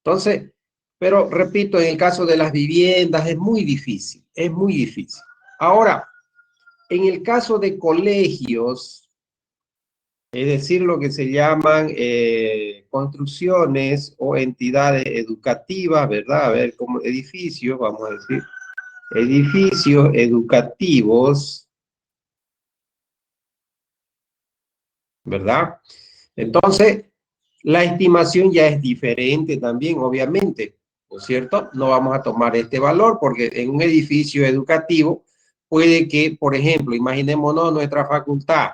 Entonces, pero repito, en el caso de las viviendas es muy difícil, es muy difícil. Ahora, en el caso de colegios, es decir, lo que se llaman construcciones o entidades educativas, ¿verdad? A ver, como edificios, vamos a decir, edificios educativos, ¿verdad? Entonces, la estimación ya es diferente también, obviamente, ¿no es cierto? No vamos a tomar este valor porque en un edificio educativo puede que, por ejemplo, imaginémonos nuestra facultad,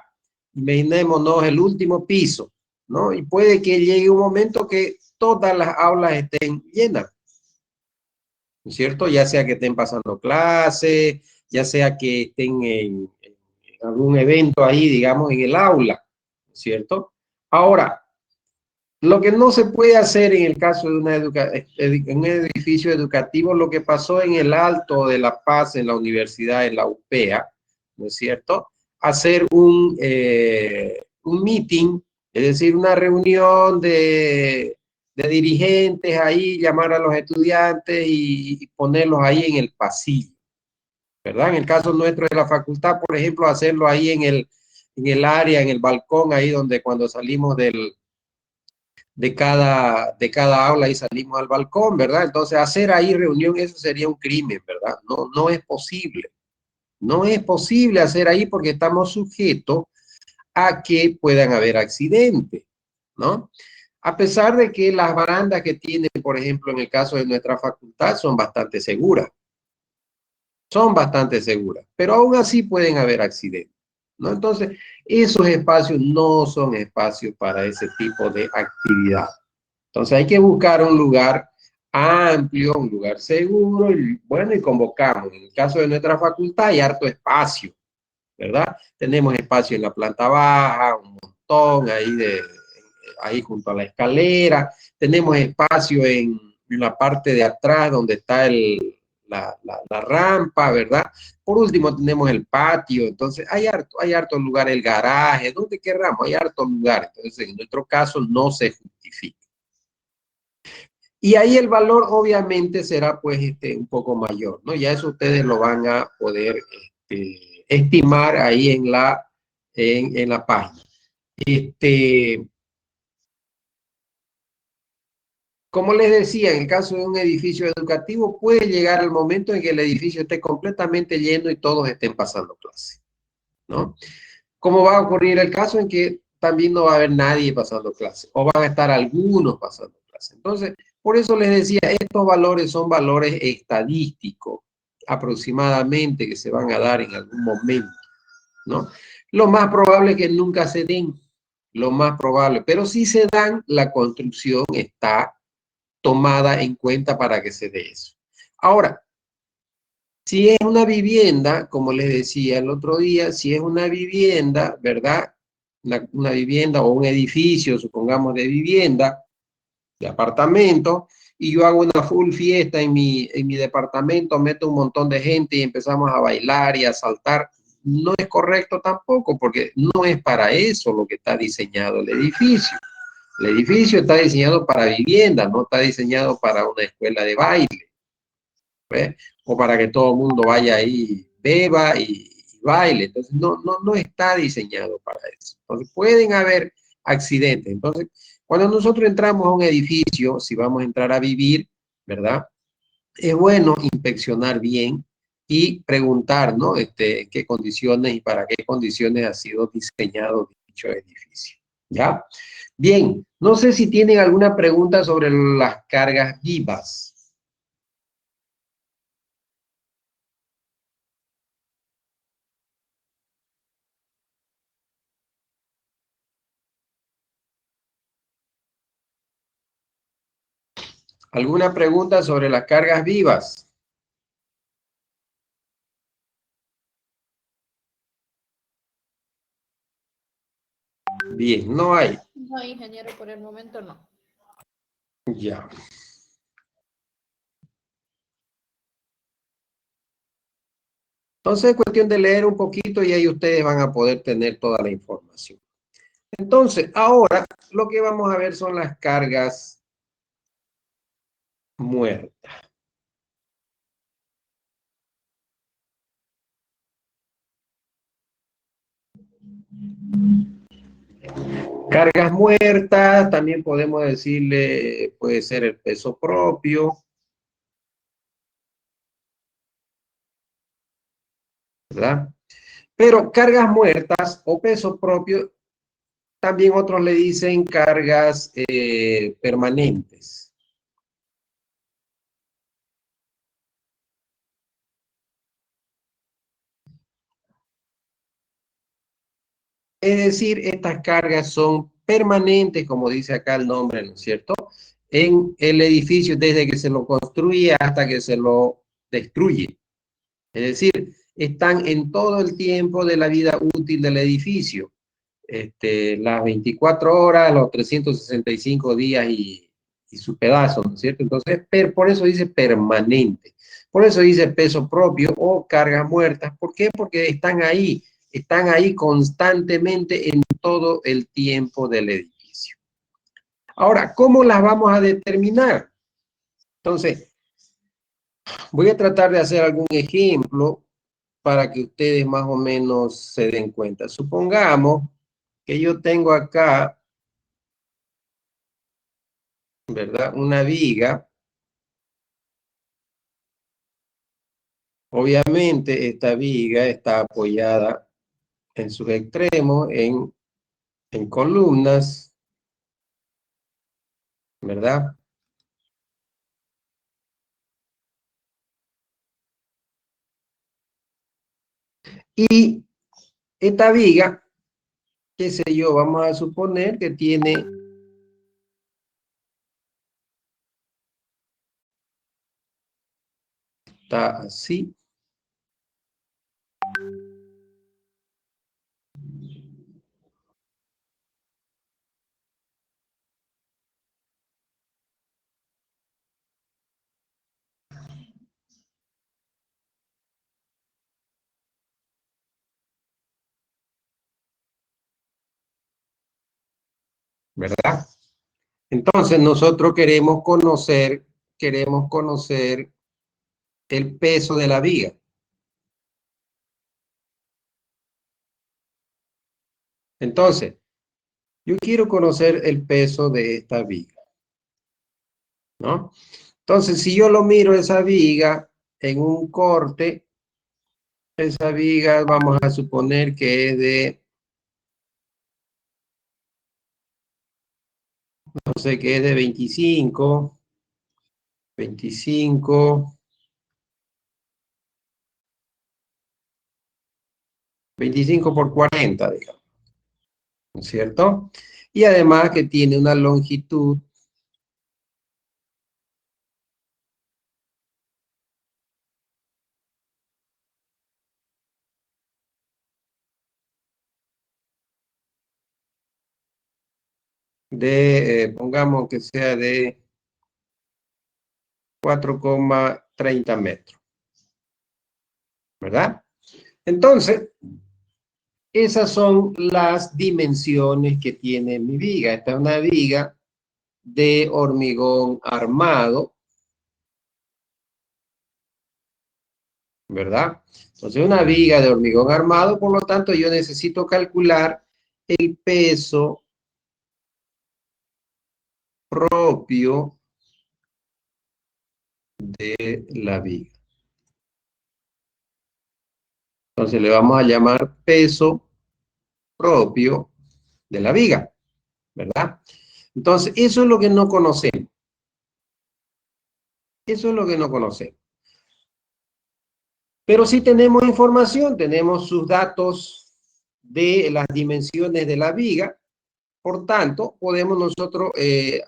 imaginémonos el último piso, ¿no? Y puede que llegue un momento que todas las aulas estén llenas, ¿no es cierto? Ya sea que estén pasando clases, ya sea que estén en algún evento ahí, digamos, en el aula, ¿no es cierto? Ahora, lo que no se puede hacer en el caso de un edificio educativo, lo que pasó en el Alto de La Paz, en la universidad, en la UPEA, ¿no es cierto? Hacer un meeting, es decir, una reunión de dirigentes ahí, llamar a los estudiantes y ponerlos ahí en el pasillo, ¿verdad? En el caso nuestro de la facultad, por ejemplo, hacerlo ahí en el área, en el balcón, ahí donde cuando salimos de cada aula y salimos al balcón, ¿verdad? Entonces, hacer ahí reunión, eso sería un crimen, ¿verdad? No, no es posible. No es posible hacer ahí porque estamos sujetos a que puedan haber accidentes, ¿no? A pesar de que las barandas que tienen, por ejemplo, en el caso de nuestra facultad, son bastante seguras, pero aún así pueden haber accidentes, ¿no? Entonces, esos espacios no son espacios para ese tipo de actividad. Entonces hay que buscar un lugar amplio, un lugar seguro, y bueno, y convocamos. En el caso de nuestra facultad hay harto espacio, ¿verdad? Tenemos espacio en la planta baja, un montón ahí junto a la escalera. Tenemos espacio en la parte de atrás donde está la rampa, ¿verdad? Por último tenemos el patio, entonces hay harto lugar, el garaje, donde querramos, hay harto lugar. Entonces en nuestro caso no se justifica. Y ahí el valor obviamente será pues un poco mayor, ¿no? Ya eso ustedes lo van a poder estimar ahí en la página. Este, como les decía, en el caso de un edificio educativo puede llegar el momento en que el edificio esté completamente lleno y todos estén pasando clase, ¿no? Como va a ocurrir el caso en que también no va a haber nadie pasando clase o van a estar algunos pasando clase. Entonces, por eso les decía, estos valores son valores estadísticos aproximadamente que se van a dar en algún momento, ¿no? Lo más probable es que nunca se den, lo más probable, pero si se dan, la construcción está tomada en cuenta para que se dé eso. Ahora, si es una vivienda, como les decía el otro día, si es una vivienda, ¿verdad? Una vivienda o un edificio, supongamos de vivienda, de apartamento, y yo hago una full fiesta en mi departamento, meto un montón de gente y empezamos a bailar y a saltar, no es correcto tampoco, porque no es para eso lo que está diseñado el edificio. El edificio está diseñado para vivienda, no está diseñado para una escuela de baile, ¿ves? O para que todo el mundo vaya ahí, beba y baile. Entonces, no está diseñado para eso. Entonces, pueden haber accidentes. Entonces, cuando nosotros entramos a un edificio, si vamos a entrar a vivir, ¿verdad? Es bueno inspeccionar bien y preguntar, ¿no? En qué condiciones y para qué condiciones ha sido diseñado dicho edificio. ¿Ya? Bien, no sé si tienen alguna pregunta sobre las cargas vivas. ¿Alguna pregunta sobre las cargas vivas? Bien, no hay. No, ingeniero, por el momento no. Ya. Entonces es cuestión de leer un poquito y ahí ustedes van a poder tener toda la información. Entonces, ahora lo que vamos a ver son las cargas muerta. Cargas muertas, también podemos decirle, puede ser el peso propio, ¿verdad? Pero cargas muertas o peso propio, también otros le dicen cargas permanentes. Es decir, estas cargas son permanentes, como dice acá el nombre, ¿no es cierto? En el edificio desde que se lo construye hasta que se lo destruye. Es decir, están en todo el tiempo de la vida útil del edificio. Las 24 horas, los 365 días y su pedazo, ¿no es cierto? Entonces, por eso dice permanente. Por eso dice peso propio o cargas muertas. ¿Por qué? Porque están ahí constantemente en todo el tiempo del edificio. Ahora, ¿cómo las vamos a determinar? Entonces, voy a tratar de hacer algún ejemplo para que ustedes más o menos se den cuenta. Supongamos que yo tengo acá, ¿verdad? Una viga. Obviamente, esta viga está apoyada en sus extremos, en columnas, ¿verdad? Y esta viga, qué sé yo, vamos a suponer que está así, ¿verdad? Entonces nosotros queremos conocer el peso de la viga. Entonces, yo quiero conocer el peso de esta viga, ¿no? Entonces, si yo lo miro esa viga en un corte, esa viga vamos a suponer que es de, no sé, que es de 25, 25, 25 por 40, digamos, ¿no es cierto? Y además que tiene una longitud de, pongamos que sea de 4,30 metros, ¿verdad? Entonces, esas son las dimensiones que tiene mi viga. Esta es una viga de hormigón armado, ¿verdad? Entonces, una viga de hormigón armado, por lo tanto, yo necesito calcular el peso propio de la viga. Entonces, le vamos a llamar peso propio de la viga, ¿verdad? Entonces, eso es lo que no conocemos. Eso es lo que no conocemos. Pero sí tenemos información, tenemos sus datos de las dimensiones de la viga. Por tanto, podemos nosotros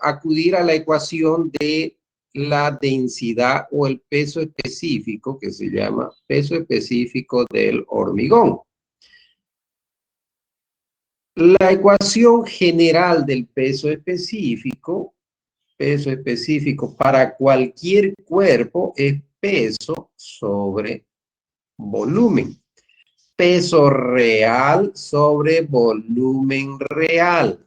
acudir a la ecuación de la densidad o el peso específico, que se llama peso específico del hormigón. La ecuación general del peso específico para cualquier cuerpo es peso sobre volumen. Peso real sobre volumen real.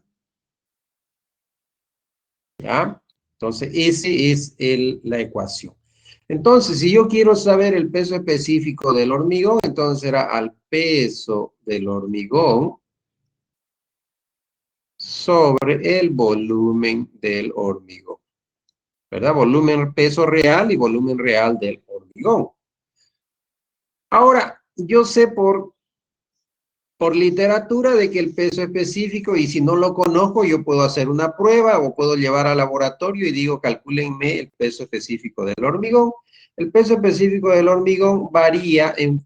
¿Ya? Entonces, ese es la ecuación. Entonces, si yo quiero saber el peso específico del hormigón, entonces será al peso del hormigón sobre el volumen del hormigón. ¿Verdad? Volumen, peso real y volumen real del hormigón. Ahora, yo sé por literatura de que el peso específico, y si no lo conozco, yo puedo hacer una prueba o puedo llevar al laboratorio y digo, calcúlenme el peso específico del hormigón. El peso específico del hormigón varía en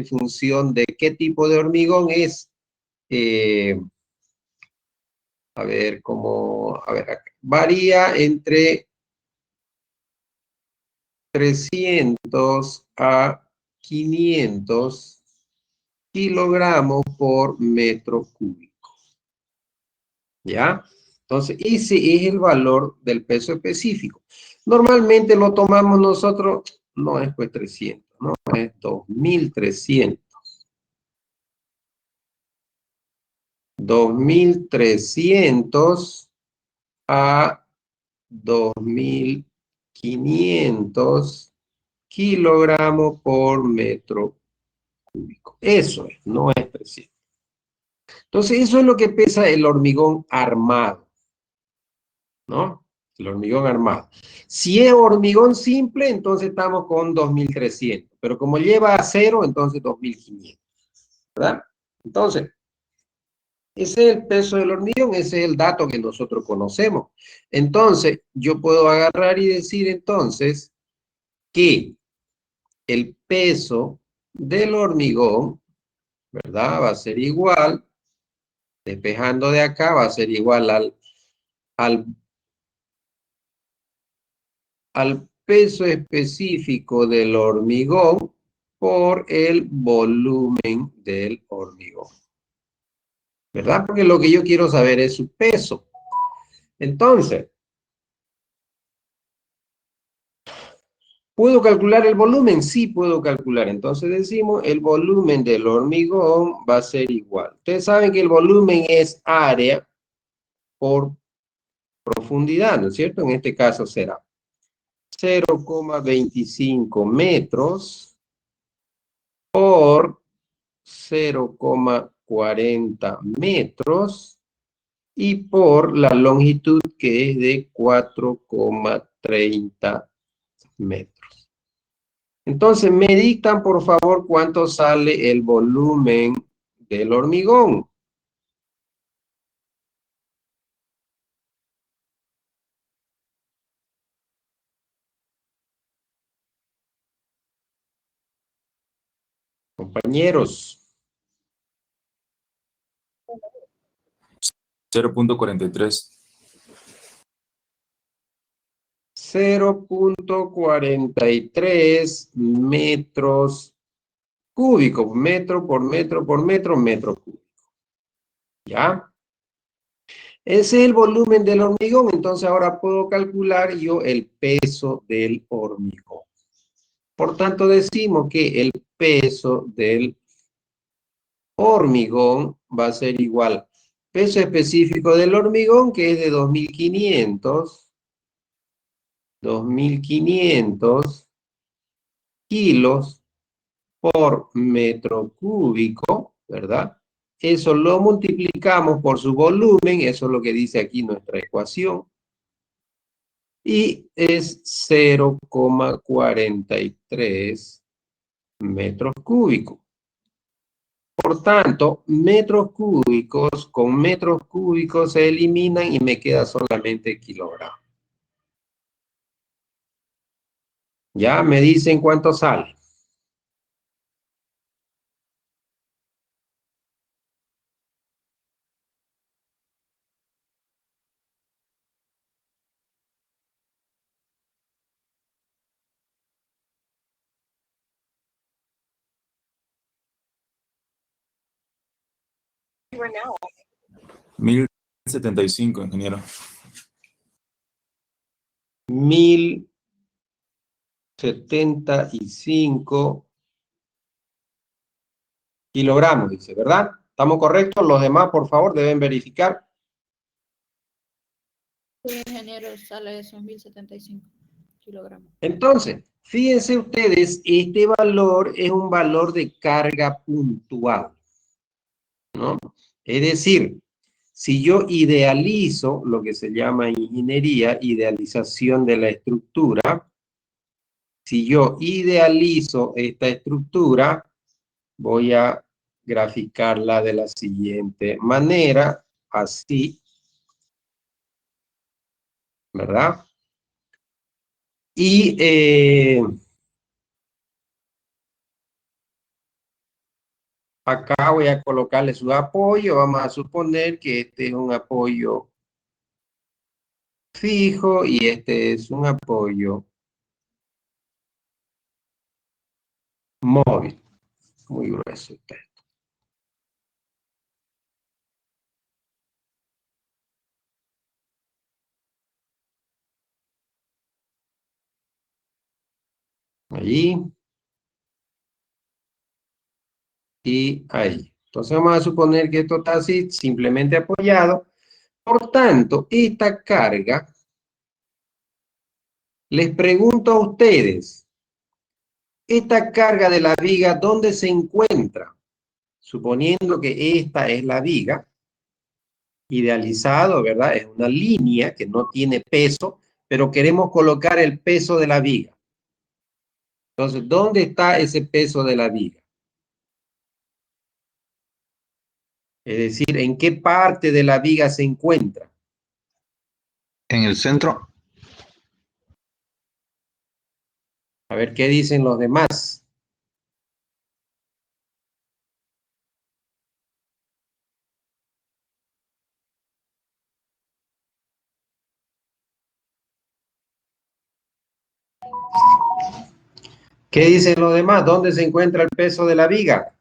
función de qué tipo de hormigón es. A ver, acá. Varía entre 300 a 500 kilogramos por metro cúbico. ¿Ya? Entonces, ese es el valor del peso específico. Normalmente lo tomamos nosotros, no es pues 300, no, es 2300. 2300 a 2500 kilogramos por metro cúbico. Eso es, no es 300. Entonces, eso es lo que pesa el hormigón armado, ¿no? El hormigón armado. Si es hormigón simple, entonces estamos con 2300, pero como lleva acero, entonces 2500, ¿verdad? Entonces, ese es el peso del hormigón, ese es el dato que nosotros conocemos. Entonces, yo puedo agarrar y decir entonces que el peso del hormigón, ¿verdad? Va a ser igual, despejando de acá, va a ser igual al peso específico del hormigón por el volumen del hormigón, ¿verdad? Porque lo que yo quiero saber es su peso. Entonces, ¿puedo calcular el volumen? Sí, puedo calcular. Entonces decimos, el volumen del hormigón va a ser igual. Ustedes saben que el volumen es área por profundidad, ¿no es cierto? En este caso será 0,25 metros por 0,40 metros y por la longitud que es de 4,30 metros. Entonces, me dictan, por favor, cuánto sale el volumen del hormigón. Compañeros. 0.43. 0,43 metros cúbicos, metro por metro por metro, metro cúbico. ¿Ya? Ese es el volumen del hormigón, entonces ahora puedo calcular yo el peso del hormigón. Por tanto, decimos que el peso del hormigón va a ser igual. Peso específico del hormigón, que es de 2500 kilos por metro cúbico, ¿verdad? Eso lo multiplicamos por su volumen, eso es lo que dice aquí nuestra ecuación, y es 0,43 metros cúbicos. Por tanto, metros cúbicos con metros cúbicos se eliminan y me queda solamente kilogramos. Ya me dicen cuánto sale. Right now. 1075, ingeniero. 1075 kilogramos, dice, ¿verdad? ¿Estamos correctos? Los demás, por favor, deben verificar. Sí, ingeniero, sale esos 1075 kilogramos. Entonces, fíjense ustedes, este valor es un valor de carga puntual, ¿no? Es decir, si yo idealizo lo que se llama en ingeniería, idealización de la estructura, si yo idealizo esta estructura, voy a graficarla de la siguiente manera, así, ¿verdad? Y acá voy a colocarle su apoyo. Vamos a suponer que este es un apoyo fijo y este es un apoyo móvil. Muy grueso este. Allí y ahí. Entonces vamos a suponer que esto está así, simplemente apoyado. Por tanto, esta carga, les pregunto a ustedes, esta carga de la viga, ¿dónde se encuentra? Suponiendo que esta es la viga, idealizado, ¿verdad? Es una línea que no tiene peso, pero queremos colocar el peso de la viga. Entonces, ¿dónde está ese peso de la viga? Es decir, ¿en qué parte de la viga se encuentra? En el centro, A ver qué dicen los demás. ¿Qué dicen los demás? ¿Dónde se encuentra el peso de la viga?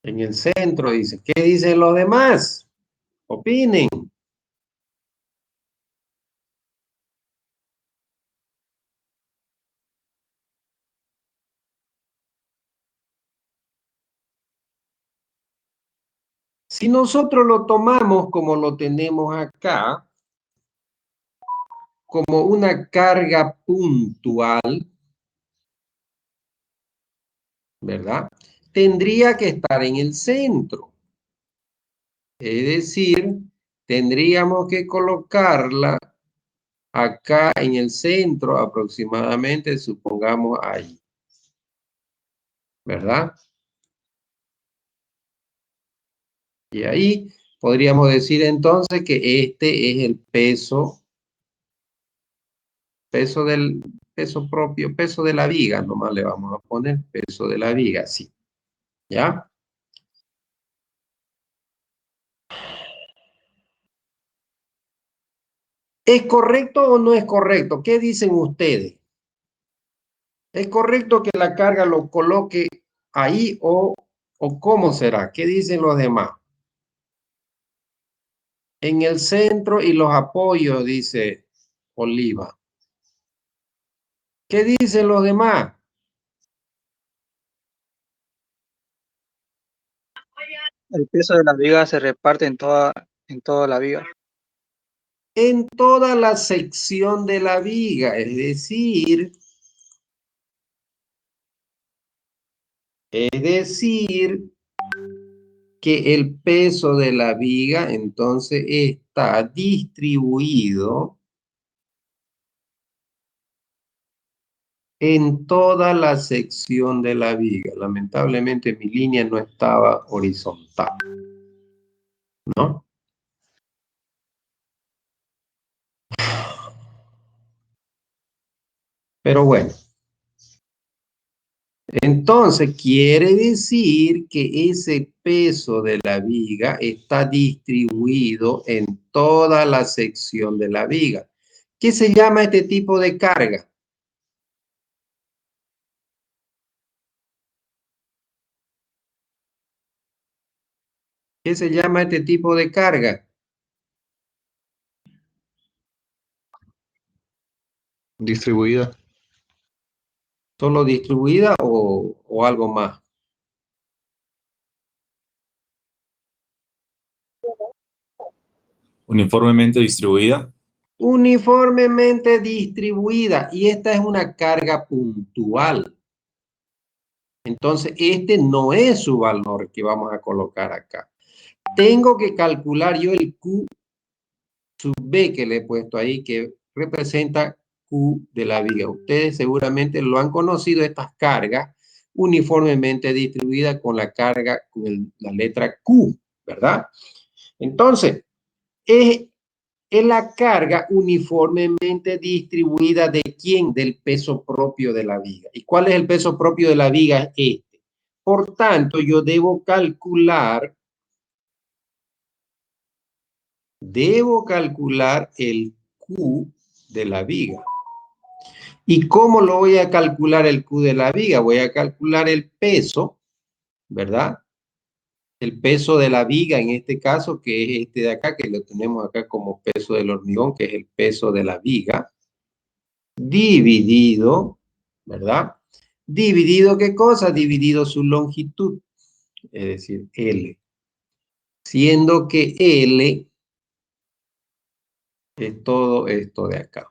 En el centro, dice. ¿Qué dicen los demás? Opinen. Si nosotros lo tomamos como lo tenemos acá, como una carga puntual, ¿verdad? Tendría que estar en el centro. Es decir, tendríamos que colocarla acá en el centro aproximadamente, supongamos ahí, ¿verdad? Y ahí podríamos decir entonces que este es el peso del peso propio, peso de la viga, nomás le vamos a poner peso de la viga, sí, ¿ya? ¿Es correcto o no es correcto? ¿Qué dicen ustedes? ¿Es correcto que la carga lo coloque ahí o cómo será? ¿Qué dicen los demás? En el centro y los apoyos, dice Oliva. ¿Qué dicen los demás? El peso de la viga se reparte en toda la viga. En toda la sección de la viga, es decir, que el peso de la viga entonces está distribuido en toda la sección de la viga. Lamentablemente mi línea no estaba horizontal, ¿no? Pero bueno. Entonces, quiere decir que ese peso de la viga está distribuido en toda la sección de la viga. ¿Qué se llama este tipo de carga? ¿Qué se llama este tipo de carga? distribuida. ¿Solo distribuida o algo más? Uniformemente distribuida. Uniformemente distribuida. Y esta es una carga puntual. Entonces, este no es su valor que vamos a colocar acá. Tengo que calcular yo el Q sub B que le he puesto ahí, que representa Q de la viga. Ustedes seguramente lo han conocido, estas cargas uniformemente distribuidas con la carga, con la letra Q, ¿verdad? Entonces, es la carga uniformemente distribuida ¿de quién? Del peso propio de la viga. ¿Y cuál es el peso propio de la viga? Es este. Por tanto, yo debo calcular el Q de la viga. ¿Y cómo lo voy a calcular el Q de la viga? Voy a calcular el peso, ¿verdad? El peso de la viga en este caso, que es este de acá, que lo tenemos acá como peso del hormigón, que es el peso de la viga, dividido, ¿verdad? Dividido, ¿qué cosa? Dividido su longitud, es decir, L. Siendo que L es todo esto de acá.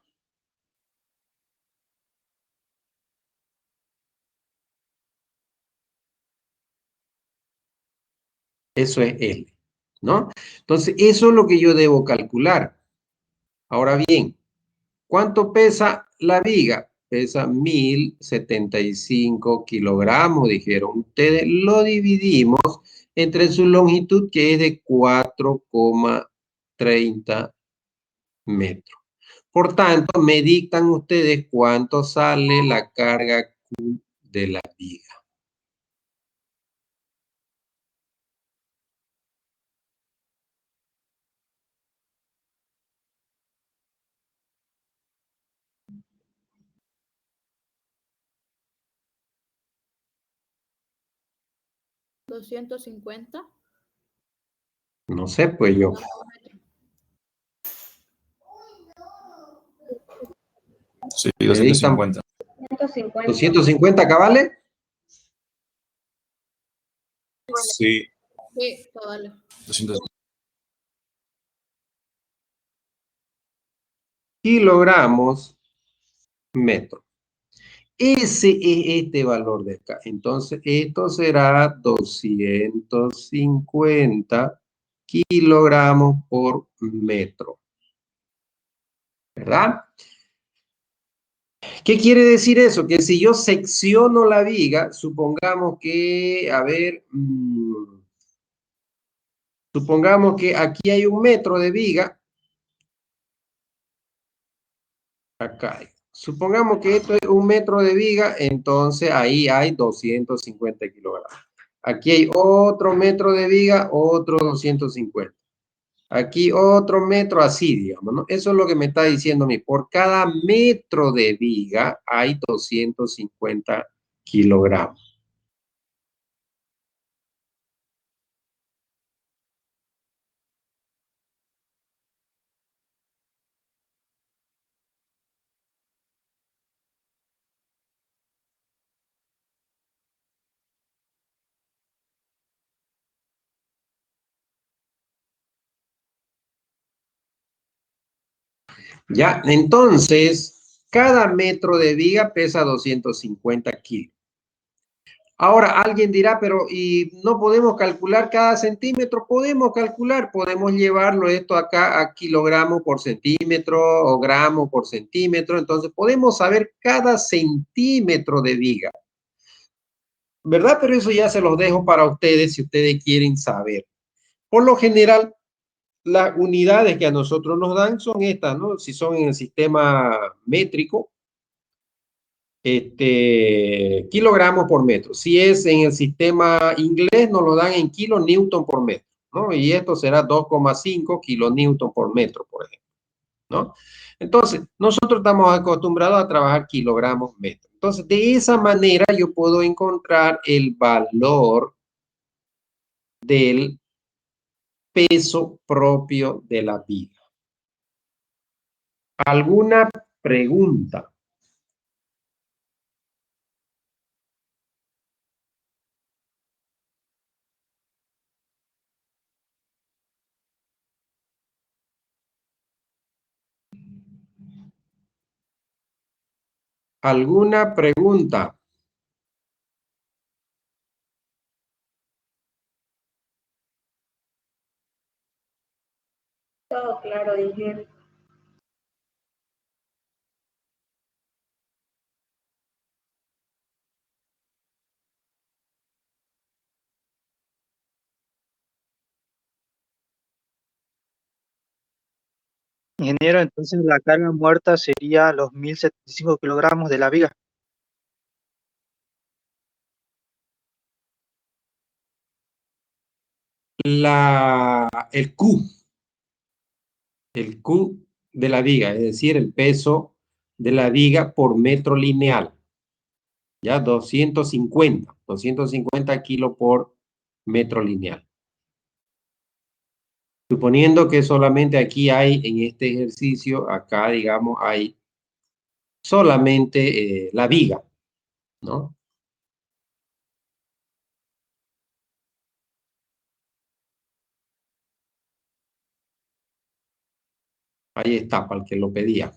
Eso es L, ¿no? Entonces, eso es lo que yo debo calcular. Ahora bien, ¿cuánto pesa la viga? Pesa 1075 kilogramos, dijeron ustedes. Lo dividimos entre su longitud, que es de 4,30 metros. Por tanto, me dictan ustedes cuánto sale la carga Q de la viga. ¿250? No sé, pues yo. Sí, Me dictan 250. 250 cabales. Sí, Sí, vale. 200. Kilogramos metro. Ese es este valor de acá. Entonces, esto será 250 kilogramos por metro. ¿Verdad? ¿Qué quiere decir eso? Que si yo secciono la viga, supongamos que, a ver, supongamos que aquí hay 1 metro de viga. Acá hay. Supongamos que esto es 1 metro de viga, entonces ahí hay 250 kilogramos. Aquí hay otro metro de viga, otro 250. Aquí otro metro, así, digamos, ¿no? Eso es lo que me está diciendo a mí. Por cada metro de viga hay 250 kilogramos. Ya, entonces, cada metro de viga pesa 250 kilos. Ahora, alguien dirá, pero ¿y no podemos calcular cada centímetro? Podemos calcular, podemos llevarlo esto acá a kilogramos por centímetro o gramos por centímetro. Entonces, podemos saber cada centímetro de viga, ¿verdad? Pero eso ya se los dejo para ustedes si ustedes quieren saber. Por lo general, las unidades que a nosotros nos dan son estas, ¿no? Si son en el sistema métrico, kilogramos por metro. Si es en el sistema inglés, nos lo dan en kilonewton por metro, ¿no? Y esto será 2,5 kilonewton por metro, por ejemplo, ¿no? Entonces, nosotros estamos acostumbrados a trabajar kilogramos metro. Entonces, de esa manera yo puedo encontrar el valor del peso propio de la viga. ¿Alguna pregunta? ¿Alguna pregunta? Todo claro, dije. Ingeniero, entonces la carga muerta sería los 1075 kilogramos de la viga. El Q de la viga, es decir, el peso de la viga por metro lineal. Ya, 250 kilos por metro lineal. Suponiendo que solamente aquí hay, en este ejercicio, acá, digamos, hay solamente la viga, ¿no? Ahí está, para el que lo pedía.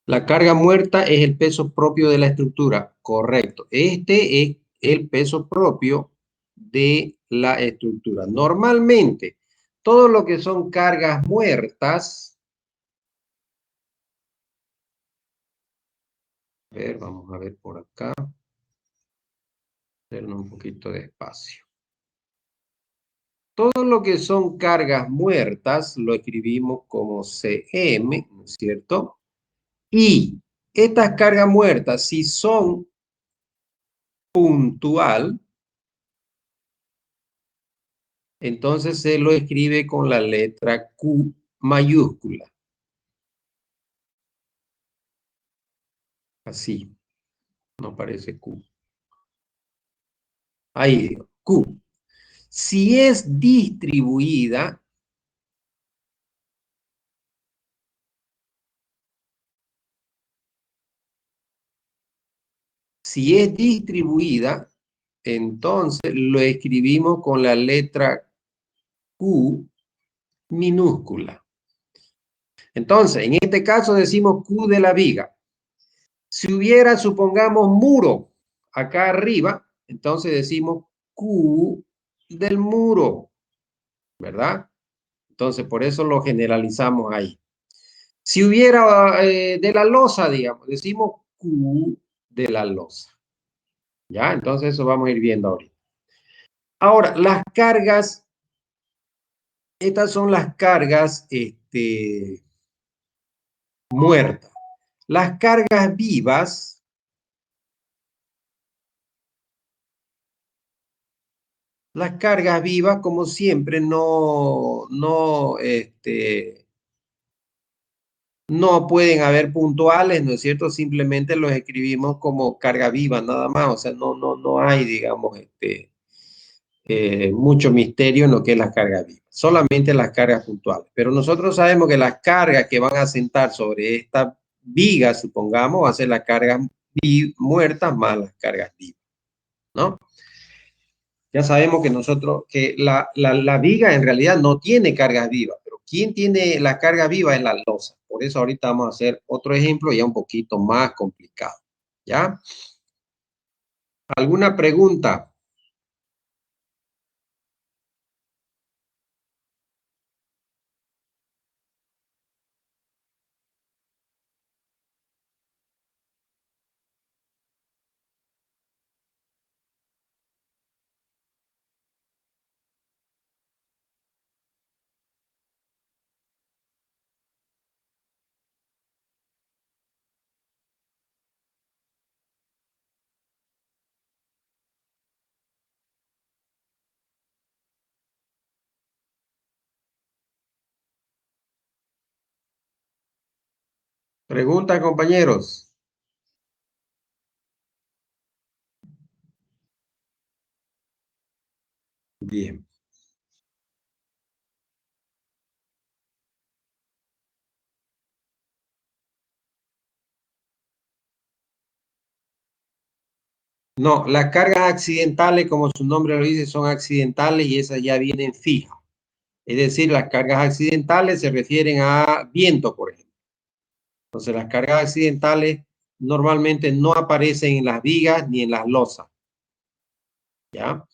La carga muerta es el peso propio de la estructura, correcto. Este es el peso propio de la estructura. Normalmente, todo lo que son cargas muertas, a ver, vamos a ver por acá, hacernos un poquito de espacio. Todo lo que son cargas muertas lo escribimos como CM, ¿no es cierto? Y estas cargas muertas, si son puntual, entonces se lo escribe con la letra Q mayúscula. Así, no parece Q. Ahí digo, Q. Si es distribuida, entonces lo escribimos con la letra Q minúscula. Entonces, en este caso decimos Q de la viga. Si hubiera, supongamos, muro acá arriba, entonces decimos Q del muro, ¿verdad? Entonces, por eso lo generalizamos ahí. Si hubiera de la losa, digamos, decimos Q de la losa. ¿Ya? Entonces, eso vamos a ir viendo ahorita. Ahora, las cargas, estas son las cargas muertas. Las cargas vivas, como siempre, no pueden haber puntuales, ¿no es cierto? Simplemente los escribimos como carga viva, nada más. O sea, no hay, digamos, mucho misterio en lo que es la carga viva. Solamente las cargas puntuales. Pero nosotros sabemos que las cargas que van a sentar sobre esta viga, supongamos, va a ser las cargas muertas más las cargas vivas, ¿no? Ya sabemos que la viga en realidad no tiene cargas vivas, pero ¿quién tiene la carga viva? Es la losa. Por eso ahorita vamos a hacer otro ejemplo ya un poquito más complicado. ¿Ya? ¿Alguna pregunta? Pregunta, compañeros. Bien. No, las cargas accidentales, como su nombre lo dice, son accidentales y esas ya vienen fijas. Es decir, las cargas accidentales se refieren a viento, por ejemplo. Entonces, las cargas accidentales normalmente no aparecen en las vigas ni en las losas. ¿Ya?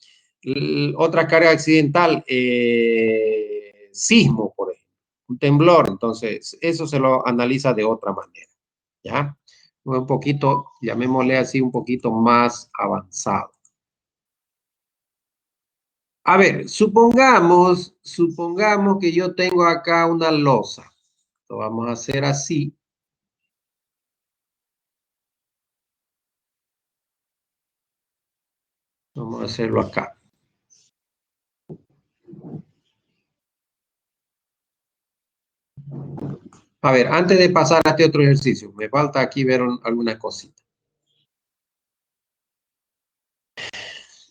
Otra carga accidental, sismo, por ejemplo, un temblor. Entonces, eso se lo analiza de otra manera. ¿Ya? Un poquito, llamémosle así, un poquito más avanzado. A ver, supongamos que yo tengo acá una losa. Lo vamos a hacer así. Vamos a hacerlo acá. A ver, antes de pasar a este otro ejercicio, me falta aquí ver alguna cosita.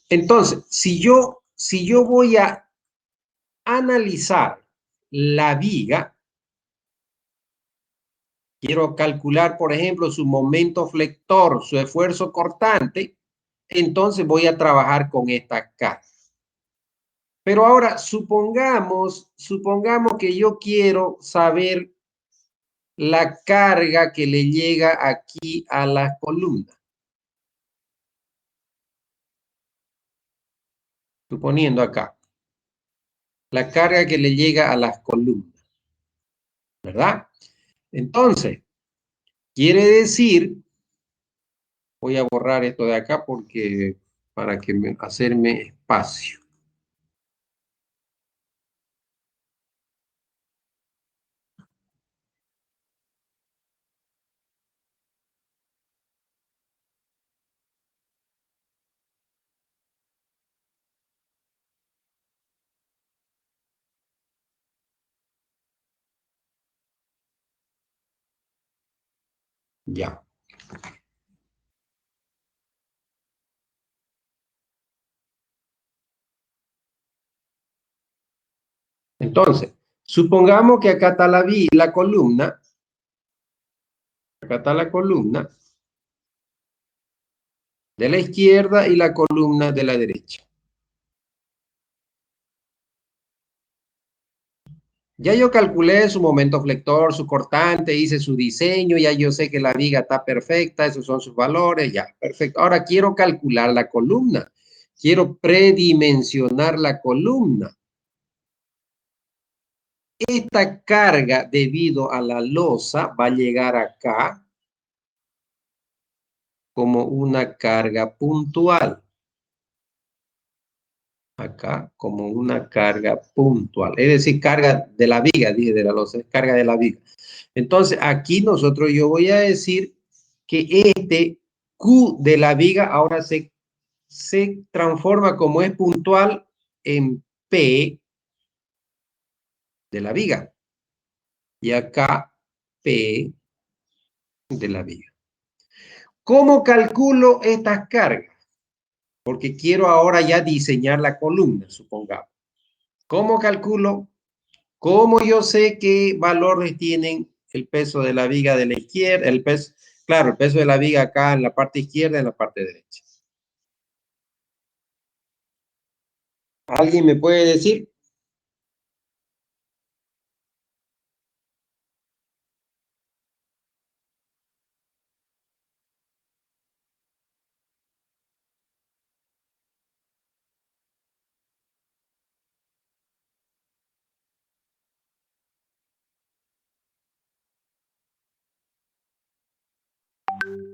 Entonces, si yo voy a analizar la viga, quiero calcular, por ejemplo, su momento flector, su esfuerzo cortante, entonces voy a trabajar con esta carga. Pero ahora, supongamos que yo quiero saber la carga que le llega aquí a la columna. Suponiendo acá, la carga que le llega a las columnas, ¿verdad? Entonces, quiere decir, voy a borrar esto de acá porque para que hacerme espacio. Ya. Entonces, supongamos que acá está la columna. Acá está la columna de la izquierda y la columna de la derecha. Ya yo calculé su momento flector, su cortante, hice su diseño, ya yo sé que la viga está perfecta, esos son sus valores, ya, perfecto. Ahora quiero calcular la columna, quiero predimensionar la columna. Esta carga debido a la losa va a llegar acá como una carga puntual. Acá como una carga puntual, es decir, carga de la viga, dije de la losa, es carga de la viga. Entonces, aquí yo voy a decir que este Q de la viga ahora se transforma como es puntual en P de la viga. Y acá P de la viga. ¿Cómo calculo estas cargas? Porque quiero ahora ya diseñar la columna, supongamos. ¿Cómo calculo? ¿Cómo yo sé qué valores tienen el peso de la viga de la izquierda? Claro, el peso de la viga acá en la parte izquierda y en la parte derecha. ¿Alguien me puede decir?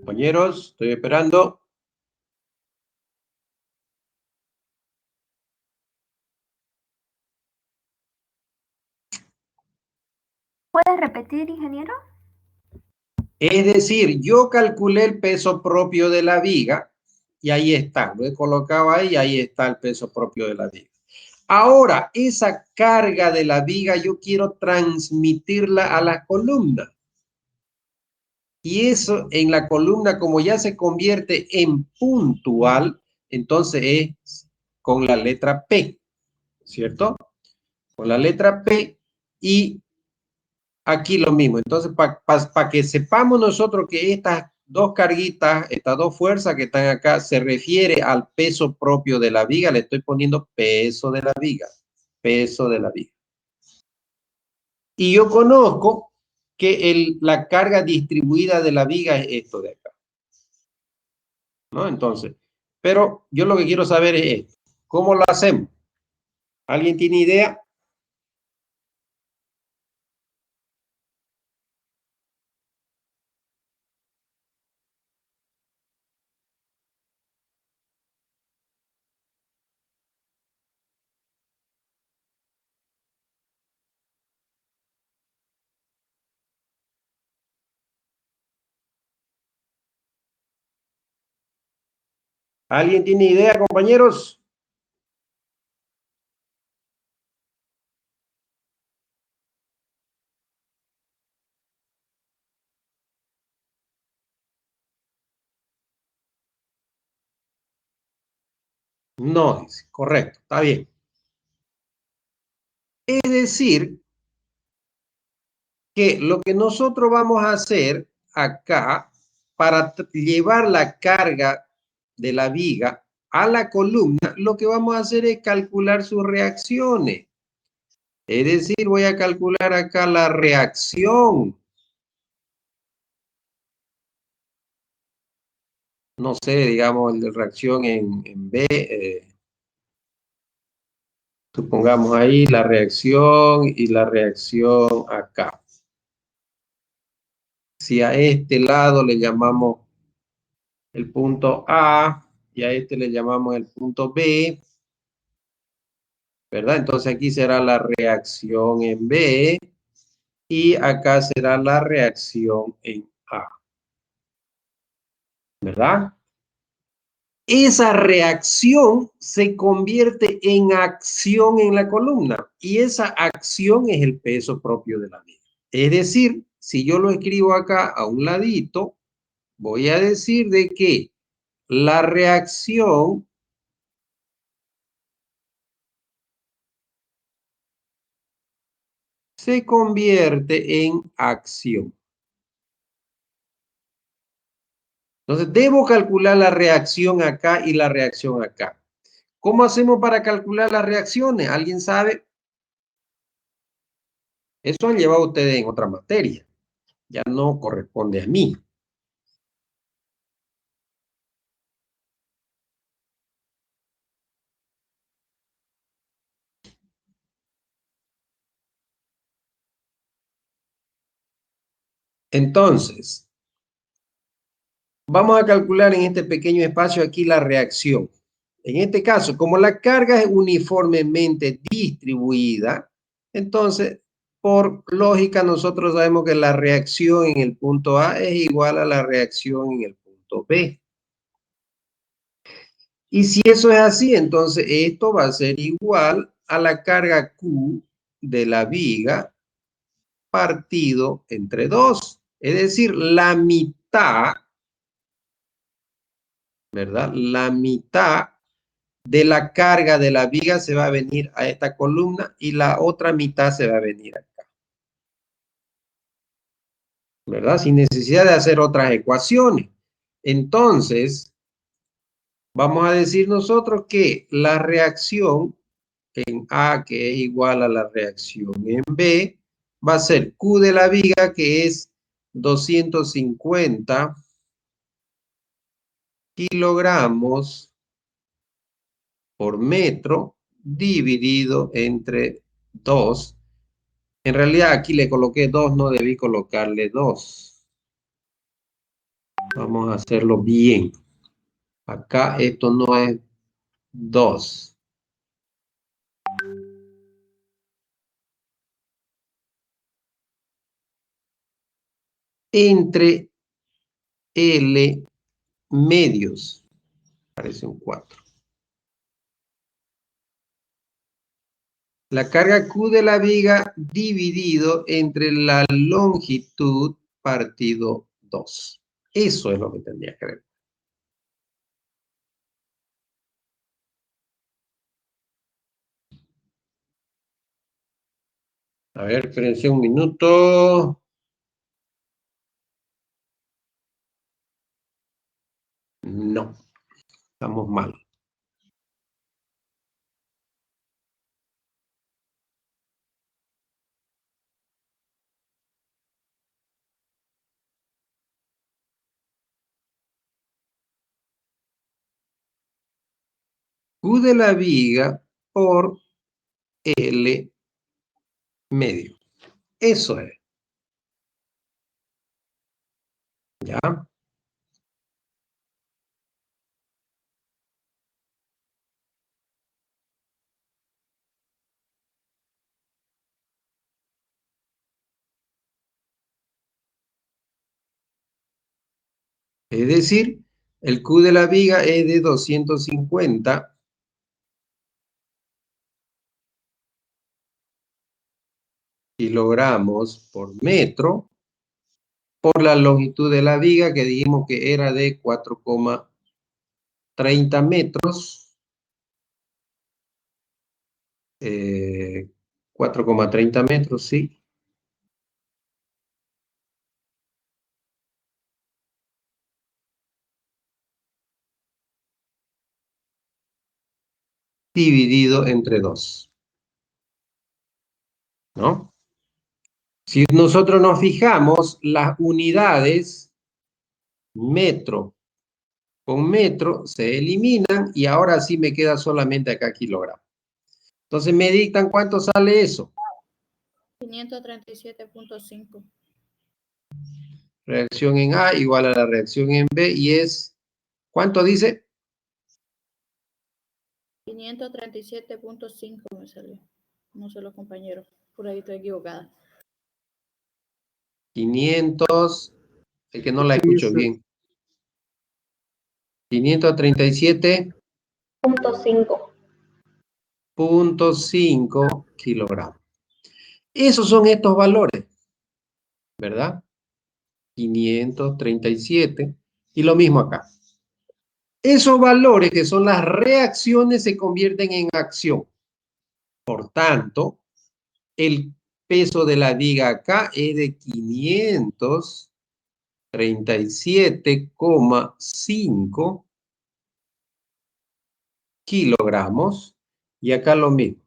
Compañeros, estoy esperando. ¿Puedes repetir, ingeniero? Es decir, yo calculé el peso propio de la viga y ahí está. Lo he colocado ahí y ahí está el peso propio de la viga. Ahora, esa carga de la viga yo quiero transmitirla a la columna. Y eso en la columna, como ya se convierte en puntual, entonces es con la letra P, ¿cierto? Con la letra P y aquí lo mismo. Entonces, para que sepamos nosotros que estas dos carguitas, estas dos fuerzas que están acá, se refiere al peso propio de la viga. Le estoy poniendo peso de la viga. Peso de la viga. Y yo conozco que la carga distribuida de la viga es esto de acá, ¿no? Entonces, pero yo lo que quiero saber es esto. ¿Cómo lo hacemos? ¿Alguien tiene idea? ¿Alguien tiene idea, compañeros? No, dice. Correcto, está bien. Es decir, que lo que nosotros vamos a hacer acá para llevar la carga de la viga a la columna, lo que vamos a hacer es calcular sus reacciones. Es decir, voy a calcular acá la reacción. No sé, digamos, el de reacción en B. Supongamos ahí la reacción y la reacción acá. Si a este lado le llamamos el punto A y a este le llamamos el punto B, ¿verdad? Entonces aquí será la reacción en B y acá será la reacción en A, ¿verdad? Esa reacción se convierte en acción en la columna y esa acción es el peso propio de la viga. Es decir, si yo lo escribo acá a un ladito, voy a decir de que la reacción se convierte en acción. Entonces, debo calcular la reacción acá y la reacción acá. ¿Cómo hacemos para calcular las reacciones? ¿Alguien sabe? Eso han llevado ustedes en otra materia. Ya no corresponde a mí. Entonces, vamos a calcular en este pequeño espacio aquí la reacción. En este caso, como la carga es uniformemente distribuida, entonces, por lógica, nosotros sabemos que la reacción en el punto A es igual a la reacción en el punto B. Y si eso es así, entonces esto va a ser igual a la carga Q de la viga partido entre 2. Es decir, la mitad, ¿verdad? La mitad de la carga de la viga se va a venir a esta columna y la otra mitad se va a venir acá, ¿verdad? Sin necesidad de hacer otras ecuaciones. Entonces, vamos a decir nosotros que la reacción en A, que es igual a la reacción en B, va a ser Q de la viga, que es 250 kilogramos por metro dividido entre 2. En realidad aquí le coloqué 2, no debí colocarle 2. Vamos a hacerlo bien. Acá esto no es 2. Entre L medios. Parece un 4. La carga Q de la viga dividido entre la longitud partido 2. Eso es lo que tendría que ver. A ver, espérense un minuto. No, estamos mal. Q de la viga por L medio. Eso es. ¿Ya? Es decir, el Q de la viga es de 250 kilogramos por metro por la longitud de la viga que dijimos que era de 4,30 metros. 4,30 metros, sí. Dividido entre 2. ¿No? Si nosotros nos fijamos, las unidades metro con metro se eliminan y ahora sí me queda solamente acá kilogramo. Entonces me dictan cuánto sale eso. 537.5. Reacción en A igual a la reacción en B y es, ¿cuánto dice? 537.5 me salió. No sé los compañeros. Por ahí estoy equivocada. 500, el que no la Sí, escucho sí. bien. 537.5 kilogramos. Esos son estos valores, ¿verdad? 537 y lo mismo acá. Esos valores que son las reacciones se convierten en acción. Por tanto, el peso de la viga acá es de 537,5 kilogramos y acá lo mismo.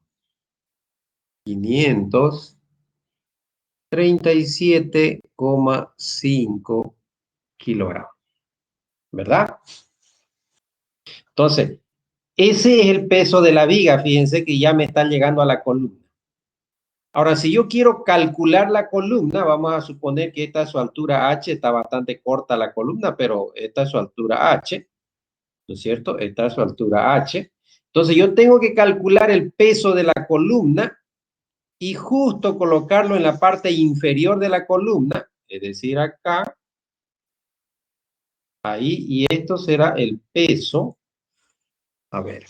537,5 kilogramos. ¿Verdad? Entonces, ese es el peso de la viga. Fíjense que ya me están llegando a la columna. Ahora, si yo quiero calcular la columna, vamos a suponer que esta es su altura H, está bastante corta la columna, pero esta es su altura H, ¿no es cierto? Esta es su altura H. Entonces, yo tengo que calcular el peso de la columna y justo colocarlo en la parte inferior de la columna, es decir, acá, ahí, y esto será el peso. A ver.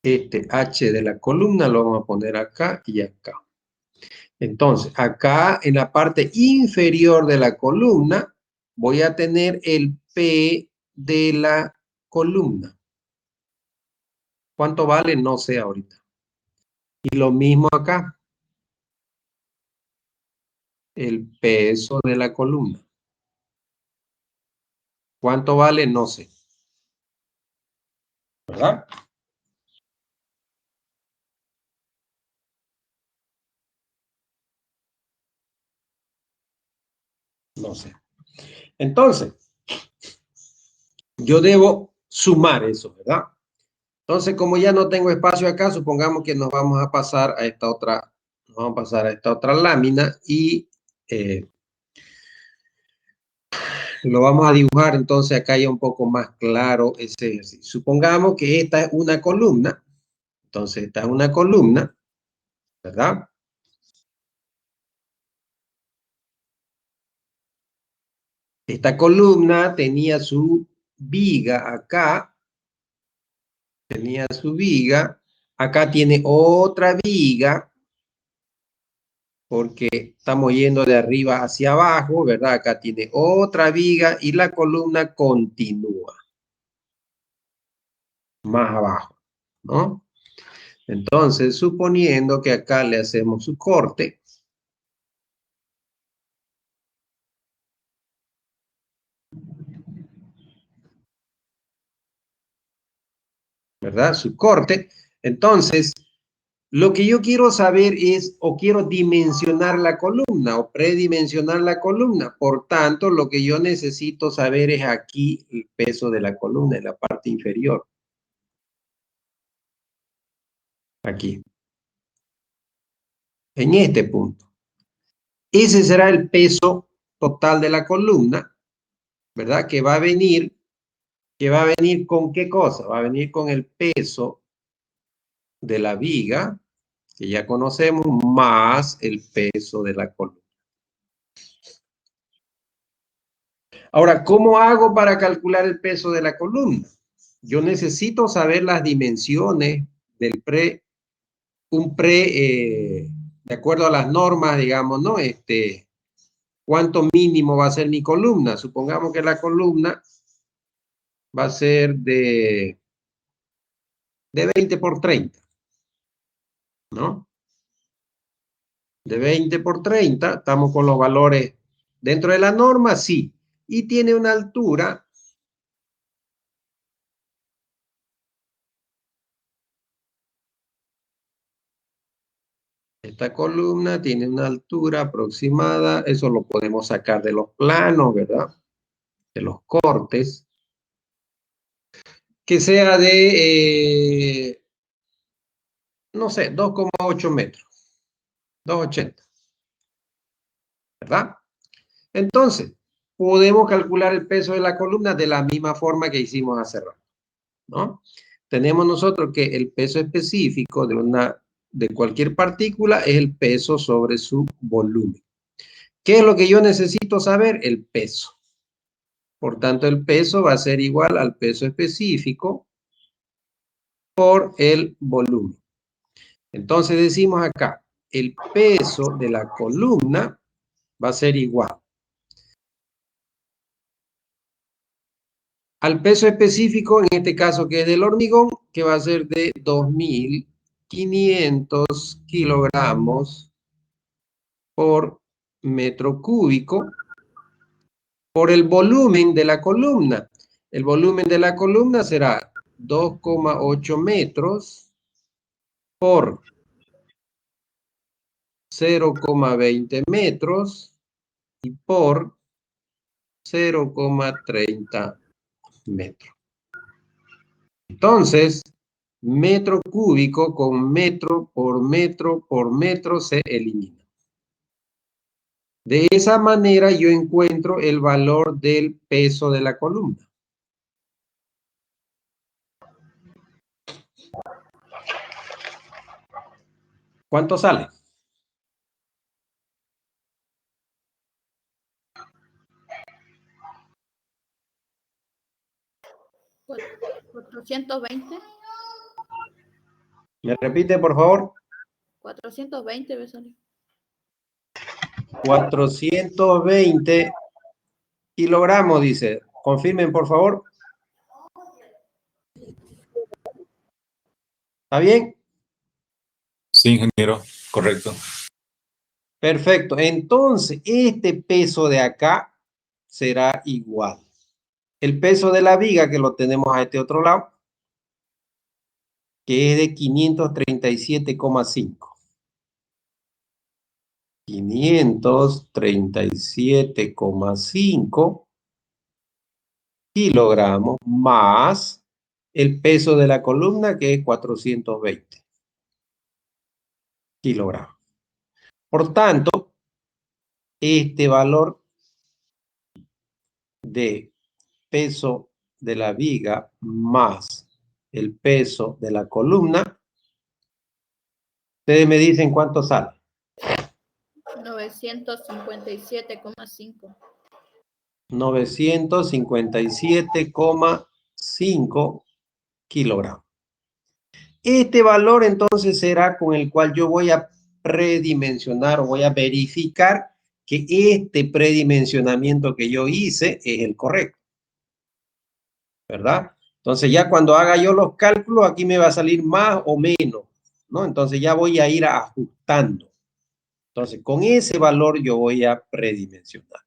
Este H de la columna lo vamos a poner acá y acá. Entonces, acá en la parte inferior de la columna voy a tener el P de la columna. ¿Cuánto vale? No sé ahorita. Y lo mismo acá. El peso de la columna. ¿Cuánto vale? No sé. ¿Verdad? No sé. Entonces, yo debo sumar eso, ¿verdad? Entonces, como ya no tengo espacio acá, supongamos que nos vamos a pasar a esta otra lámina y lo vamos a dibujar, entonces acá ya un poco más claro ese ejercicio. Supongamos que esta es una columna, entonces esta es una columna, ¿verdad? Esta columna tenía su viga acá, tenía su viga, acá tiene otra viga, porque estamos yendo de arriba hacia abajo, ¿verdad? Acá tiene otra viga y la columna continúa más abajo, ¿no? Entonces, suponiendo que acá le hacemos su corte, ¿verdad? Su corte. Entonces, lo que yo quiero saber es, o quiero dimensionar la columna, o predimensionar la columna. Por tanto, lo que yo necesito saber es aquí el peso de la columna, en la parte inferior. Aquí. En este punto. Ese será el peso total de la columna, ¿verdad? Que va a venir ¿con qué cosa? Va a venir con el peso de la viga, que ya conocemos, más el peso de la columna. Ahora, ¿cómo hago para calcular el peso de la columna? Yo necesito saber las dimensiones del de acuerdo a las normas, digamos, ¿no? ¿Cuánto mínimo va a ser mi columna? Supongamos que la columna va a ser de 20 por 30, ¿no? De 20 por 30, estamos con los valores dentro de la norma, sí. Y tiene una altura esta columna tiene una altura aproximada, eso lo podemos sacar de los planos, ¿verdad? De los cortes. Que sea de, no sé, 2,8 metros. 2,80. ¿Verdad? Entonces, podemos calcular el peso de la columna de la misma forma que hicimos hace rato, ¿no? Tenemos nosotros que el peso específico de cualquier partícula es el peso sobre su volumen. ¿Qué es lo que yo necesito saber? El peso. Por tanto, el peso va a ser igual al peso específico por el volumen. Entonces decimos acá, el peso de la columna va a ser igual al peso específico, en este caso que es del hormigón, que va a ser de 2.500 kilogramos por metro cúbico, por el volumen de la columna. El volumen de la columna será 2,8 metros por 0,20 metros y por 0,30 metros. Entonces, metro cúbico con metro por metro se elimina. De esa manera yo encuentro el valor del peso de la columna. ¿Cuánto sale? ¿420? ¿Me repite, por favor? 420 debe salir. 420 kilogramos, dice. Confirmen, por favor. ¿Está bien? Sí, ingeniero, correcto. Perfecto. Entonces, este peso de acá será igual. El peso de la viga, que lo tenemos a este otro lado, que es de 537,5. 537,5 kilogramos más el peso de la columna, que es 420 kilogramos. Por tanto, este valor de peso de la viga más el peso de la columna, ustedes me dicen cuánto sale. 957,5. 957,5 kilogramos. Este valor entonces será con el cual yo voy a predimensionar o voy a verificar que este predimensionamiento que yo hice es el correcto, ¿verdad? Entonces ya cuando haga yo los cálculos, aquí me va a salir más o menos, ¿no? Entonces ya voy a ir ajustando. Entonces con ese valor yo voy a predimensionar,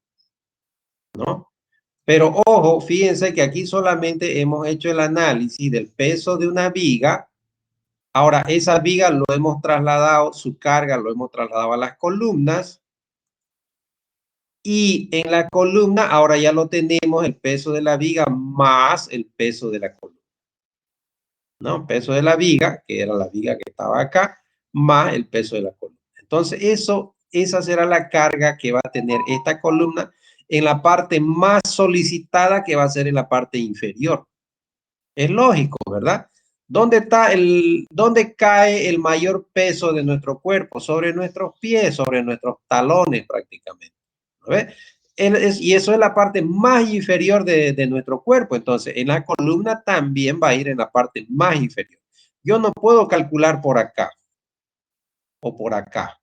¿no? Pero ojo, fíjense que aquí solamente hemos hecho el análisis del peso de una viga. Ahora, esa viga lo hemos trasladado, su carga lo hemos trasladado a las columnas. Y en la columna ahora ya lo tenemos el peso de la viga más el peso de la columna. ¿No? Peso de la viga, que era la viga que estaba acá, más el peso de la columna. Entonces, esa será la carga que va a tener esta columna en la parte más solicitada, que va a ser en la parte inferior. Es lógico, ¿verdad? ¿Dónde cae el mayor peso de nuestro cuerpo? Sobre nuestros pies, sobre nuestros talones prácticamente. ¿Ves? Y eso es la parte más inferior de nuestro cuerpo. Entonces, en la columna también va a ir en la parte más inferior. Yo no puedo calcular por acá o por acá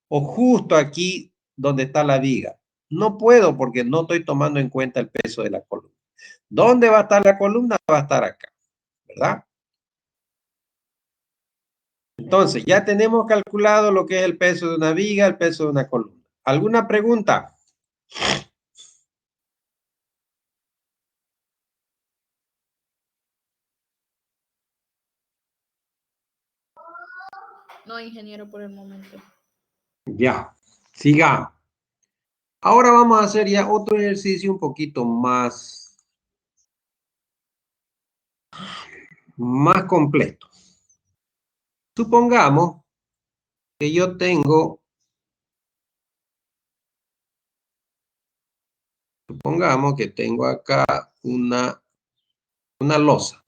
o justo aquí donde está la viga. No puedo porque no estoy tomando en cuenta el peso de la columna. ¿Dónde va a estar la columna? Va a estar acá, ¿verdad? Entonces, ya tenemos calculado lo que es el peso de una viga, el peso de una columna. ¿Alguna pregunta? No, ingeniero, por el momento. Ya, sigamos. Ahora vamos a hacer ya otro ejercicio un poquito más completo. Supongamos que yo tengo, acá una losa.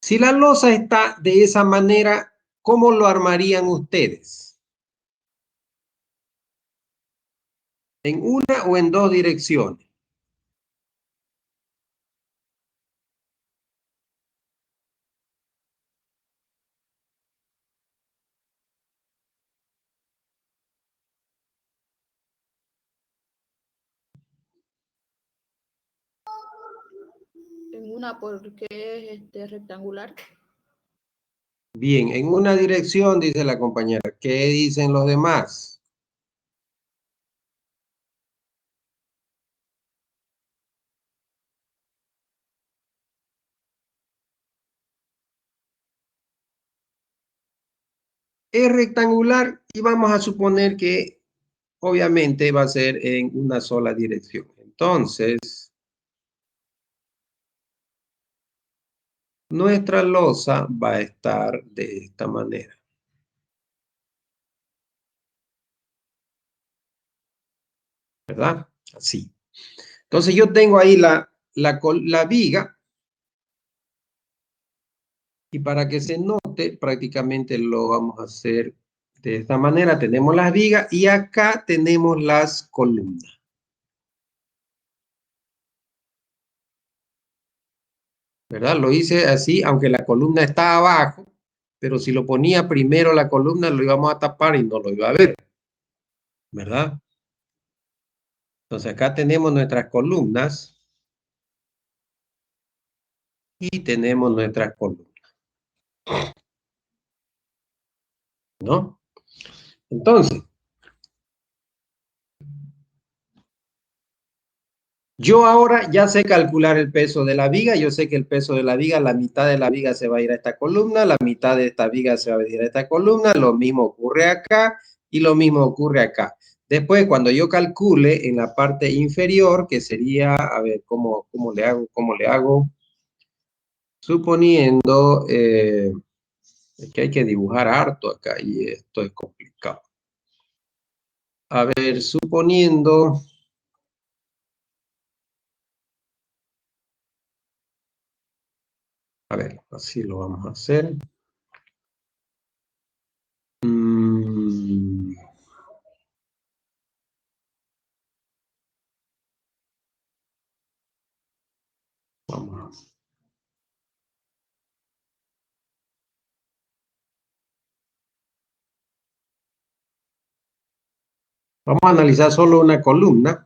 Si la losa está de esa manera, ¿cómo lo armarían ustedes? ¿En una o en dos direcciones? En una porque es rectangular. Bien, en una dirección, dice la compañera. ¿Qué dicen los demás? Es rectangular y vamos a suponer que obviamente va a ser en una sola dirección. Entonces, nuestra losa va a estar de esta manera. ¿Verdad? Así. Entonces yo tengo ahí la viga. Y para que se note, prácticamente lo vamos a hacer de esta manera. Tenemos las vigas y acá tenemos las columnas. ¿Verdad? Lo hice así, aunque la columna está abajo, pero si lo ponía primero la columna, lo íbamos a tapar y no lo iba a ver. ¿Verdad? Entonces acá tenemos nuestras columnas y tenemos nuestras columnas. ¿No? Entonces, yo ahora ya sé calcular el peso de la viga. Yo sé que el peso de la viga, la mitad de la viga se va a ir a esta columna, la mitad de esta viga se va a ir a esta columna. Lo mismo ocurre acá y lo mismo ocurre acá. Después, cuando yo calcule en la parte inferior, que sería, a ver, ¿cómo le hago? Suponiendo, es que hay que dibujar harto acá y esto es complicado. A ver, suponiendo... A ver, así lo vamos a hacer. Vamos a analizar solo una columna.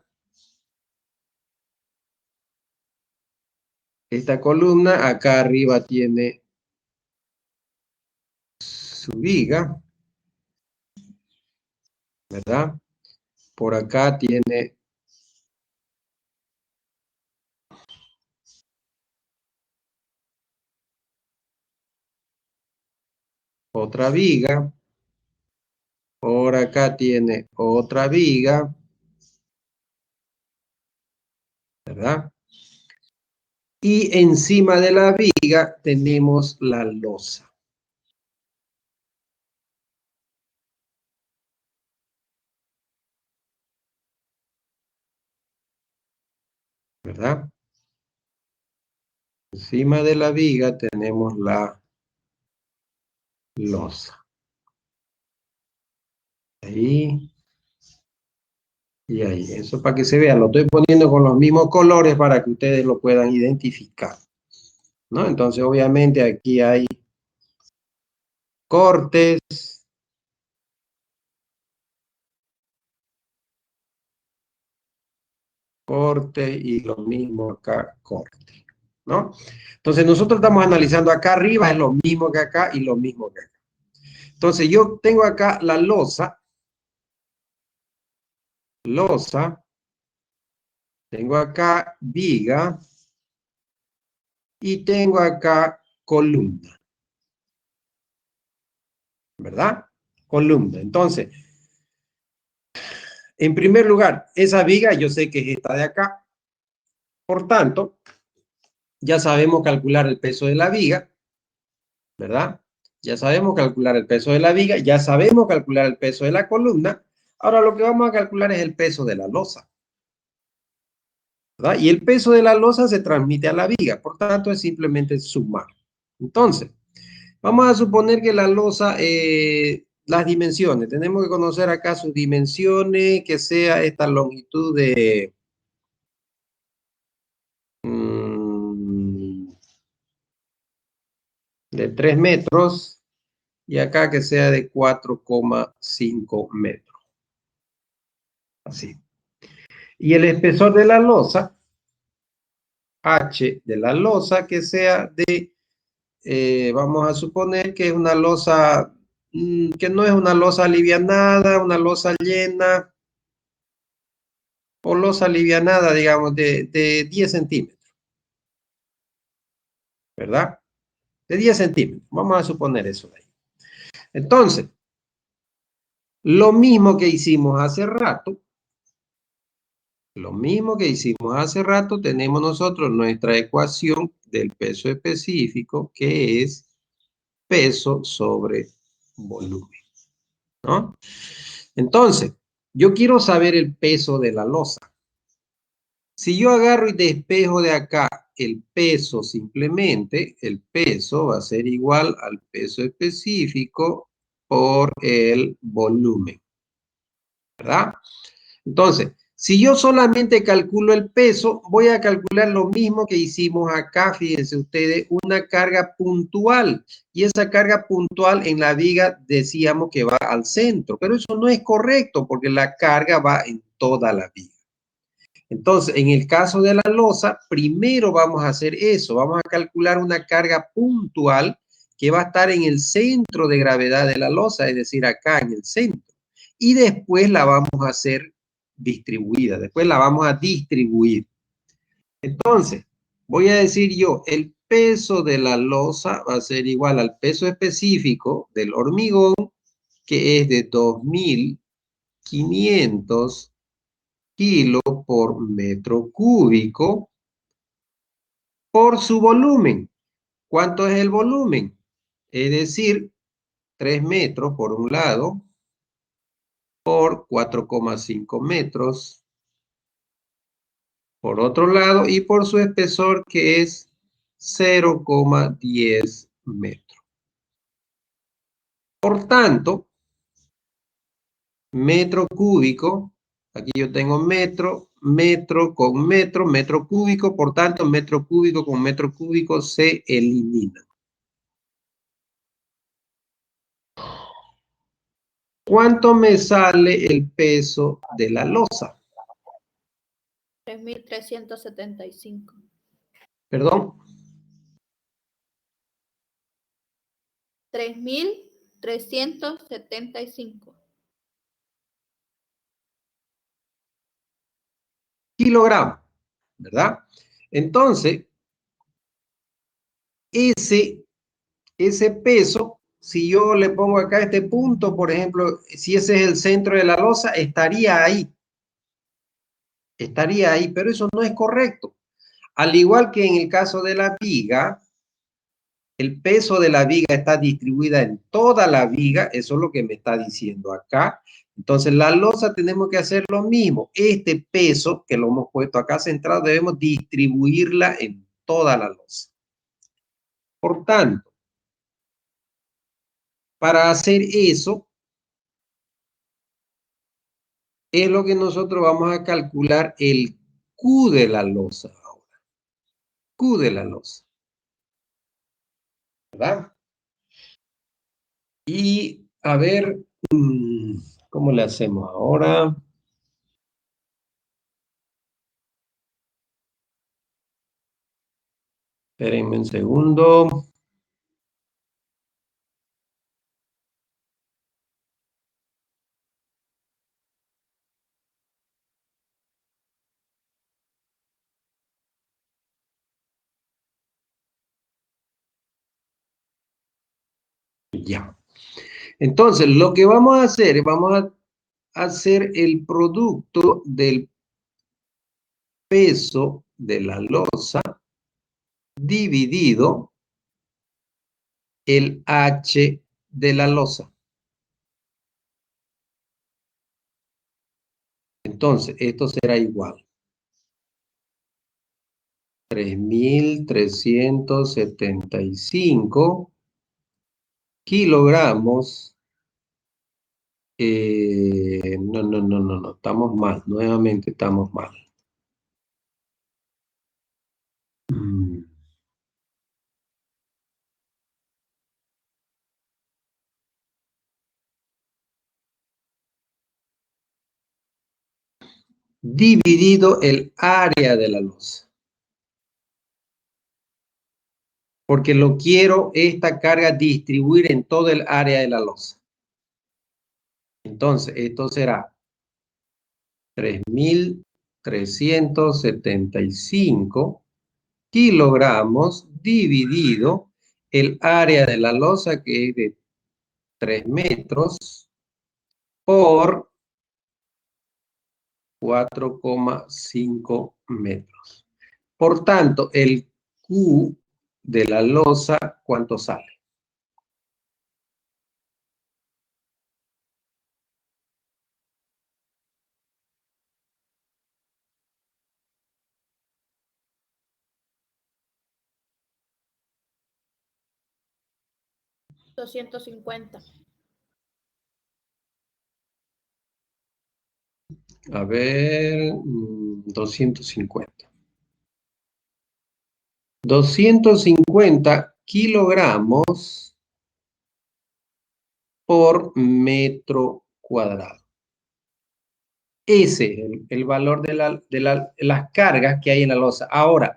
Esta columna acá arriba tiene su viga, ¿verdad? Por acá tiene otra viga. Por acá tiene otra viga, ¿verdad? Y encima de la viga tenemos la losa. ¿Verdad? Encima de la viga tenemos la losa. Ahí y ahí. Eso para que se vea. Lo estoy poniendo con los mismos colores para que ustedes lo puedan identificar, ¿no? Entonces, obviamente, aquí hay cortes. Corte y lo mismo acá, corte, ¿no? Entonces, nosotros estamos analizando acá arriba, es lo mismo que acá y lo mismo que acá. Entonces, yo tengo acá la losa, tengo acá viga y tengo acá columna, ¿verdad? Columna. Entonces, en primer lugar, esa viga yo sé que es esta de acá. Por tanto, ya sabemos calcular el peso de la viga, ¿verdad? Ya sabemos calcular el peso de la viga, ya sabemos calcular el peso de la columna. Ahora lo que vamos a calcular es el peso de la losa, ¿verdad? Y el peso de la losa se transmite a la viga, por tanto es simplemente sumar. Entonces, vamos a suponer que la losa, las dimensiones, tenemos que conocer acá sus dimensiones, que sea esta longitud de 3 metros y acá que sea de 4,5 metros. Así. Y el espesor de la losa, H de la losa, que sea de, vamos a suponer que es una losa, que no es una losa alivianada, una losa llena, o losa alivianada, digamos, de 10 centímetros, ¿verdad? De 10 centímetros, vamos a suponer eso de ahí. Entonces, lo mismo que hicimos hace rato, tenemos nosotros nuestra ecuación del peso específico, que es peso sobre volumen, ¿no? Entonces, yo quiero saber el peso de la losa. Si yo agarro y despejo de acá el peso simplemente, el peso va a ser igual al peso específico por el volumen, ¿verdad? Entonces, si yo solamente calculo el peso, voy a calcular lo mismo que hicimos acá, fíjense ustedes, una carga puntual. Y esa carga puntual en la viga decíamos que va al centro, pero eso no es correcto porque la carga va en toda la viga. Entonces, en el caso de la losa, primero vamos a hacer eso, vamos a calcular una carga puntual que va a estar en el centro de gravedad de la losa, es decir, acá en el centro. Y después la vamos a hacer distribuida, después la vamos a distribuir. Entonces, voy a decir yo, el peso de la losa va a ser igual al peso específico del hormigón, que es de 2.500 kilos por metro cúbico por su volumen. ¿Cuánto es el volumen? Es decir, 3 metros por un lado por 4,5 metros por otro lado y por su espesor que es 0,10 metros. Por tanto, metro cúbico, aquí yo tengo metro, metro con metro, metro cúbico, por tanto, metro cúbico con metro cúbico se elimina. ¿Cuánto me sale el peso de la losa? 3.375. Perdón. 3.375. kilogramos, ¿verdad? Entonces, ese peso, si yo le pongo acá este punto, por ejemplo, si ese es el centro de la losa, estaría ahí, pero eso no es correcto. Al igual que en el caso de la viga, el peso de la viga está distribuida en toda la viga, eso es lo que me está diciendo acá. Entonces, la losa tenemos que hacer lo mismo. Este peso que lo hemos puesto acá centrado, debemos distribuirla en toda la losa. Por tanto, para hacer eso, es lo que nosotros vamos a calcular el Q de la losa ahora. Q de la losa. ¿Verdad? Y a ver, ¿cómo le hacemos ahora? Espérenme un segundo. Ya. Entonces, lo que vamos a hacer, vamos a hacer el producto del peso de la losa dividido el H de la losa. Entonces, esto será igual. 3.375 kilogramos. No, estamos mal, nuevamente estamos mal. Dividido el área de la losa. Porque lo quiero esta carga distribuir en todo el área de la losa. Entonces, esto será 3.375 kilogramos dividido el área de la losa, que es de 3 metros, por 4,5 metros. Por tanto, el Q de la losa, ¿cuánto sale? $250. A ver, 250. 250 kilogramos por metro cuadrado. Ese es el valor de las cargas que hay en la losa. Ahora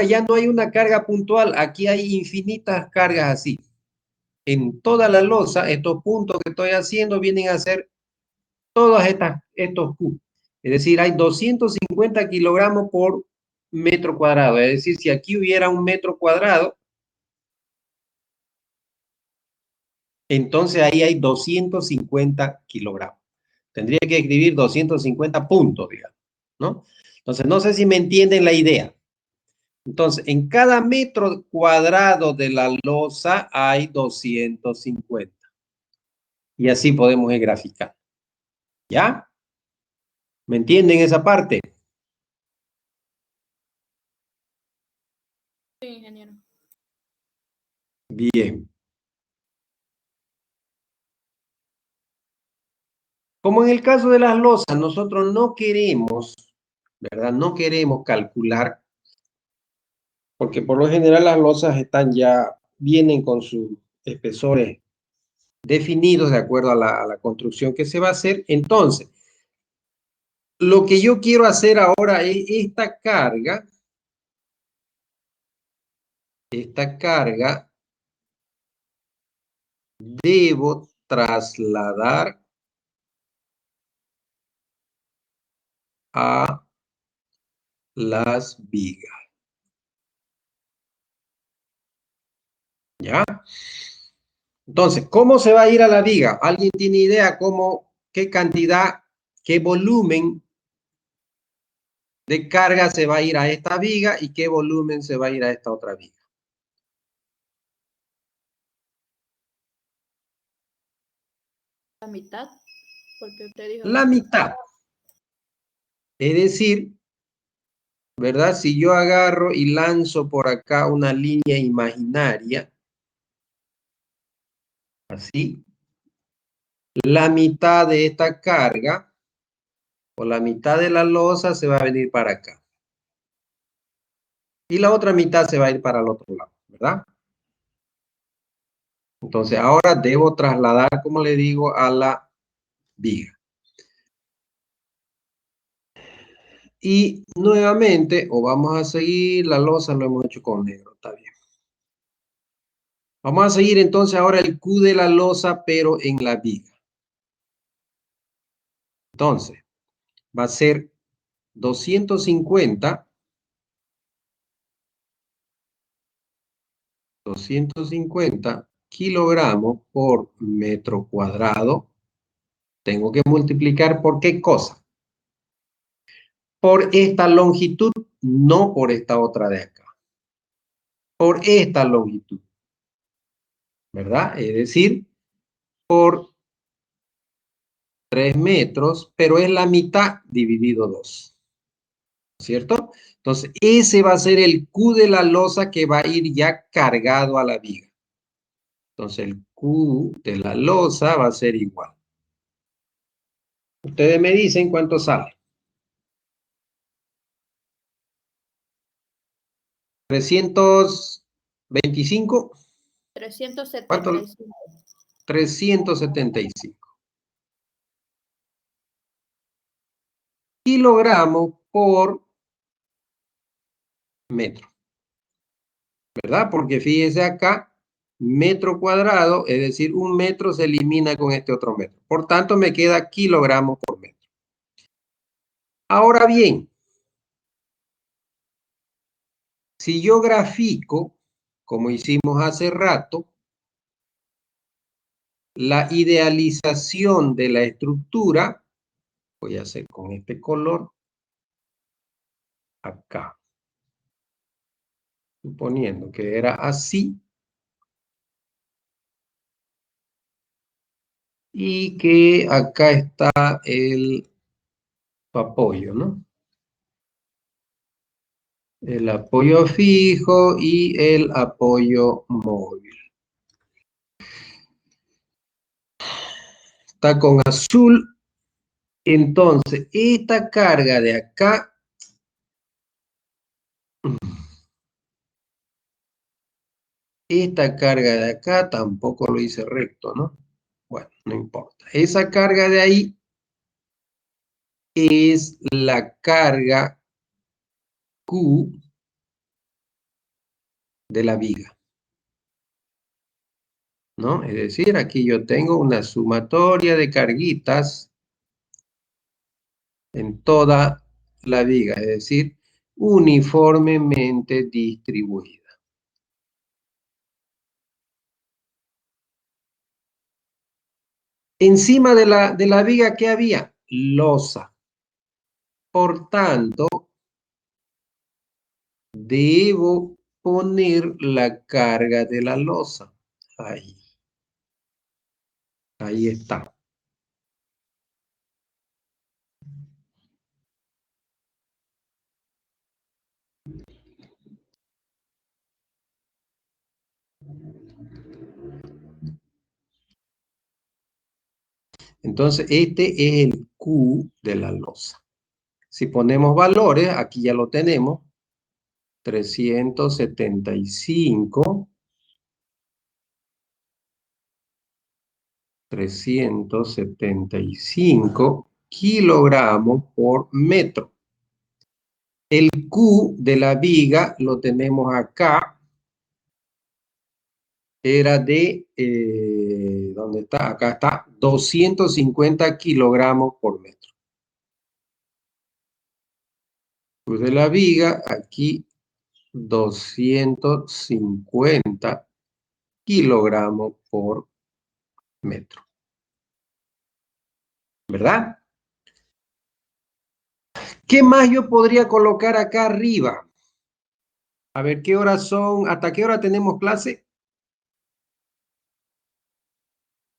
ya no hay una carga puntual, aquí hay infinitas cargas así. En toda la losa, estos puntos que estoy haciendo vienen a ser todos estos Q. Es decir, hay 250 kilogramos por metro cuadrado. Es decir, si aquí hubiera un metro cuadrado, entonces ahí hay 250 kilogramos. Tendría que escribir 250 puntos, digamos, ¿no? Entonces, no sé si me entienden la idea. Entonces, en cada metro cuadrado de la losa hay 250. Y así podemos graficar. ¿Ya? ¿Me entienden esa parte? Sí, ingeniero. Bien. Como en el caso de las losas, nosotros no queremos, ¿verdad? No queremos calcular, porque por lo general las losas vienen con sus espesores definidos de acuerdo a la construcción que se va a hacer. Entonces, lo que yo quiero hacer ahora es esta carga, debo trasladar a las vigas. ¿Ya? Entonces, ¿cómo se va a ir a la viga? ¿Alguien tiene idea qué cantidad, qué volumen de carga se va a ir a esta viga y qué volumen se va a ir a esta otra viga? La mitad, porque usted dijo La mitad. Es decir, ¿verdad? Si yo agarro y lanzo por acá una línea imaginaria, así, la mitad de esta carga o la mitad de la losa se va a venir para acá. Y la otra mitad se va a ir para el otro lado, ¿verdad? Entonces ahora debo trasladar, como le digo, a la viga. Y nuevamente, o vamos a seguir, la losa lo hemos hecho con negro, está bien. Vamos a seguir entonces ahora el Q de la losa, pero en la viga. Entonces, va a ser 250 kilogramos por metro cuadrado. Tengo que multiplicar por qué cosa. Por esta longitud, no por esta otra de acá. Por esta longitud. ¿Verdad? Es decir, por 3 metros, pero es la mitad dividido 2. ¿Cierto? Entonces, ese va a ser el Q de la losa que va a ir ya cargado a la viga. Entonces, el Q de la losa va a ser igual. Ustedes me dicen cuánto sale. 325. ¿Cuánto? 375. 375 kilogramos por metro. ¿Verdad? Porque fíjese acá, metro cuadrado, es decir, un metro se elimina con este otro metro. Por tanto, me queda kilogramos por metro. Ahora bien, si yo grafico, como hicimos hace rato, la idealización de la estructura, voy a hacer con este color, acá. Suponiendo que era así. Y que acá está el apoyo, ¿no? El apoyo fijo y el apoyo móvil. Está con azul. Entonces, esta carga de acá, esta carga de acá tampoco lo hice recto, ¿no? Bueno, no importa. Esa carga de ahí es la carga Q de la viga, ¿no? Es decir, aquí yo tengo una sumatoria de carguitas en toda la viga, es decir, uniformemente distribuida. Encima de la viga, ¿qué había? Losa. Por tanto, debo poner la carga de la losa. Ahí. Ahí está. Entonces, este es el Q de la losa. Si ponemos valores, aquí ya lo tenemos. 375 kilogramos por metro. El Q de la viga lo tenemos acá. Era de, ¿dónde está? Acá está, 250 kilogramos por metro. Q de la viga, aquí 250 kilogramos por metro. ¿Verdad? ¿Qué más yo podría colocar acá arriba? A ver, ¿qué horas son? ¿Hasta qué hora tenemos clase?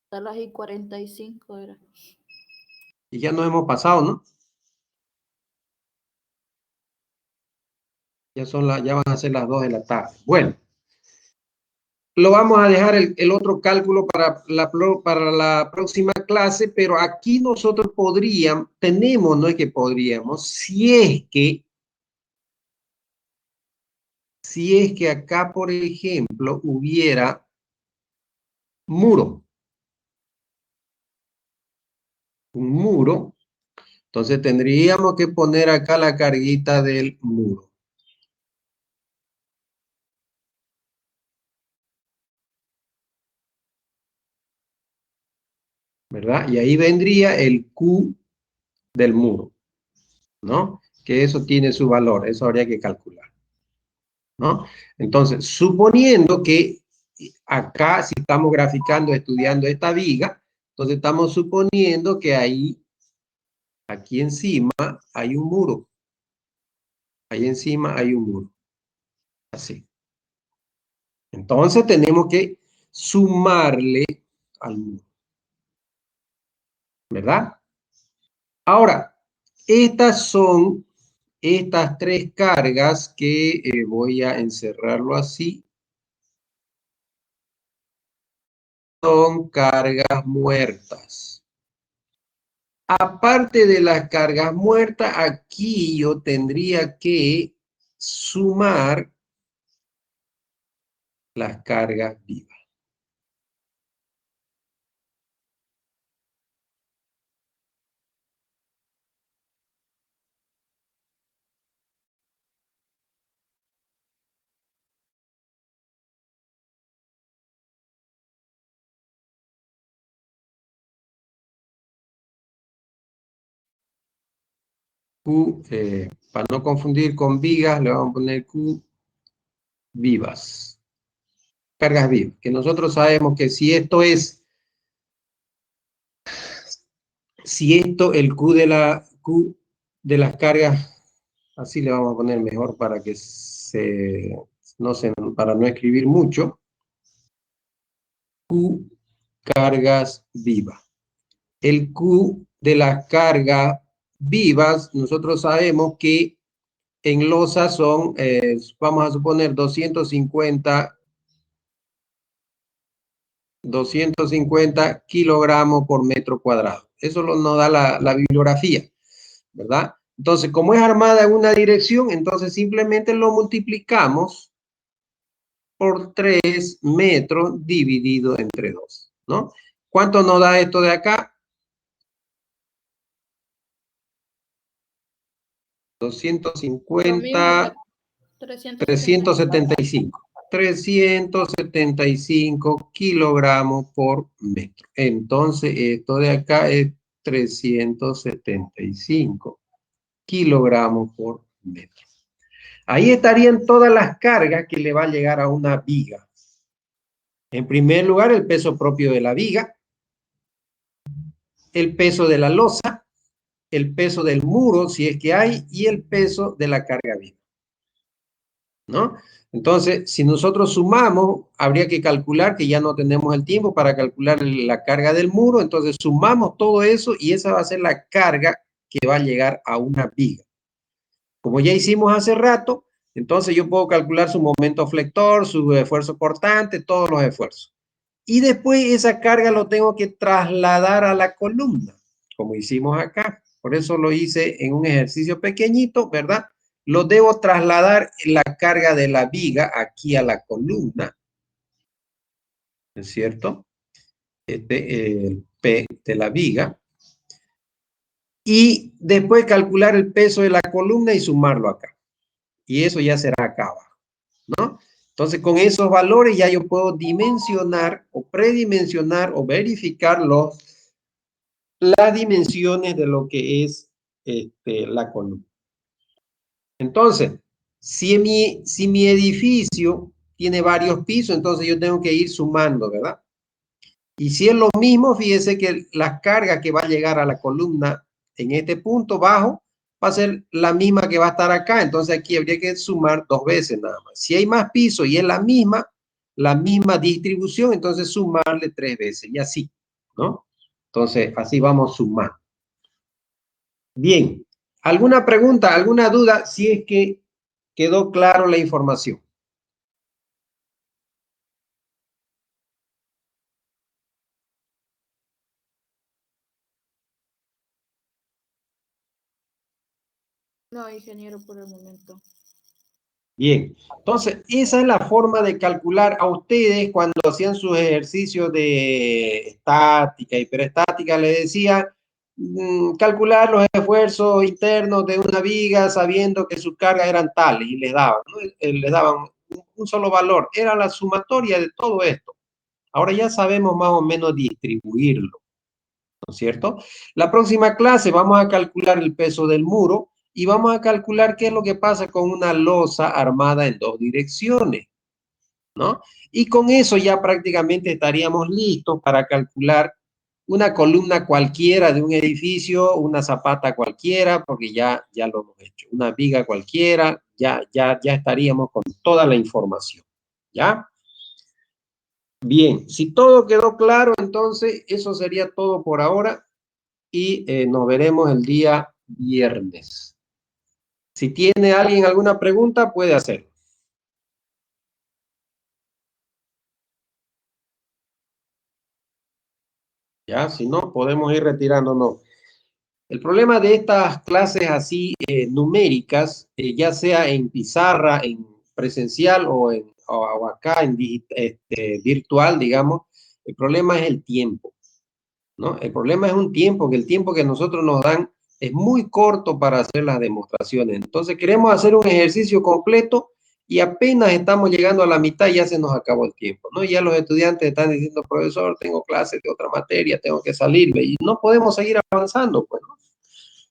Hasta las y 45 era. Y ya nos hemos pasado, ¿no? Ya van a ser las 2 de la tarde. Bueno, lo vamos a dejar el otro cálculo para la próxima clase, pero aquí nosotros tenemos, no es que podríamos, si es que acá, por ejemplo, hubiera un muro, entonces tendríamos que poner acá la carguita del muro. ¿Verdad? Y ahí vendría el Q del muro, ¿no? Que eso tiene su valor, eso habría que calcular, ¿no? Entonces, suponiendo que acá, si estamos graficando, estudiando esta viga, entonces estamos suponiendo que ahí, aquí encima, hay un muro. Ahí encima hay un muro. Así. Entonces tenemos que sumarle al muro. ¿Verdad? Ahora, estas son estas tres cargas que voy a encerrarlo así. Son cargas muertas. Aparte de las cargas muertas, aquí yo tendría que sumar las cargas vivas. Q, para no confundir con vigas, le vamos a poner Q vivas. Cargas vivas, que nosotros sabemos que si esto, el Q de las cargas, así le vamos a poner mejor para que para no escribir mucho. Q cargas vivas. El Q de las cargas vivas, nosotros sabemos que en losa son, vamos a suponer 250 kilogramos por metro cuadrado. Eso nos da la bibliografía, ¿verdad? Entonces, como es armada en una dirección, entonces simplemente lo multiplicamos por 3 metros dividido entre 2, ¿no? ¿Cuánto nos da esto de acá? 250, 375. 375 kilogramos por metro. Entonces, esto de acá es 375 kilogramos por metro. Ahí estarían todas las cargas que le va a llegar a una viga. En primer lugar, el peso propio de la viga, el peso de la losa, el peso del muro, si es que hay, y el peso de la carga viva, ¿no? Entonces, si nosotros sumamos, habría que calcular, que ya no tenemos el tiempo para calcular la carga del muro, entonces sumamos todo eso y esa va a ser la carga que va a llegar a una viga. Como ya hicimos hace rato, entonces yo puedo calcular su momento flector, su esfuerzo cortante, todos los esfuerzos. Y después esa carga lo tengo que trasladar a la columna, como hicimos acá. Por eso lo hice en un ejercicio pequeñito, ¿verdad? Lo debo trasladar la carga de la viga aquí a la columna, ¿no es cierto? El P de la viga. Y después calcular el peso de la columna y sumarlo acá. Y eso ya será acá abajo, ¿no? Entonces, con esos valores ya yo puedo dimensionar o predimensionar o verificar las dimensiones de lo que es la columna. Entonces, si mi edificio tiene varios pisos, entonces yo tengo que ir sumando, ¿verdad? Y si es lo mismo, fíjese que la carga que va a llegar a la columna en este punto bajo va a ser la misma que va a estar acá. Entonces aquí habría que sumar 2 veces nada más. Si hay más pisos y es la misma distribución, entonces sumarle 3 veces y así, ¿no? Entonces así vamos sumando. Bien, ¿alguna pregunta, alguna duda? Si es que quedó claro la información. No, ingeniero, por el momento. Bien, entonces esa es la forma de calcular a ustedes cuando hacían sus ejercicios de estática, hiperestática, les decía calcular los esfuerzos internos de una viga sabiendo que sus cargas eran tales y les daban, ¿no? Les daban un solo valor, era la sumatoria de todo esto. Ahora ya sabemos más o menos distribuirlo, ¿no es cierto? La próxima clase vamos a calcular el peso del muro y vamos a calcular qué es lo que pasa con una losa armada en 2 direcciones, ¿no? Y con eso ya prácticamente estaríamos listos para calcular una columna cualquiera de un edificio, una zapata cualquiera, porque ya lo hemos hecho, una viga cualquiera, ya estaríamos con toda la información, ¿ya? Bien, si todo quedó claro, entonces eso sería todo por ahora y nos veremos el día viernes. Si tiene alguien alguna pregunta, puede hacerlo. Ya, si no, podemos ir retirándonos. El problema de estas clases así numéricas, ya sea en pizarra, en presencial o acá en virtual, digamos, el problema es el tiempo, ¿no? El problema es un tiempo, que el tiempo que nosotros nos dan es muy corto para hacer las demostraciones. Entonces queremos hacer un ejercicio completo y apenas estamos llegando a la mitad y ya se nos acabó el tiempo, ¿no? Ya los estudiantes están diciendo, profesor, tengo clases de otra materia, tengo que salirme y no podemos seguir avanzando, pues, ¿no?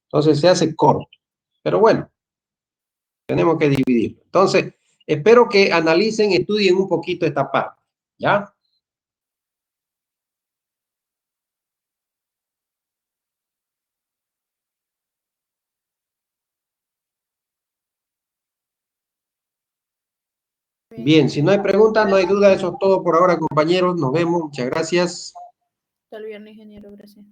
Entonces se hace corto. Pero bueno, tenemos que dividirlo. Entonces, espero que analicen, estudien un poquito esta parte, ¿ya? Bien, si no hay preguntas, no hay duda, eso es todo por ahora, compañeros. Nos vemos, muchas gracias. Hasta el viernes, ingeniero, gracias.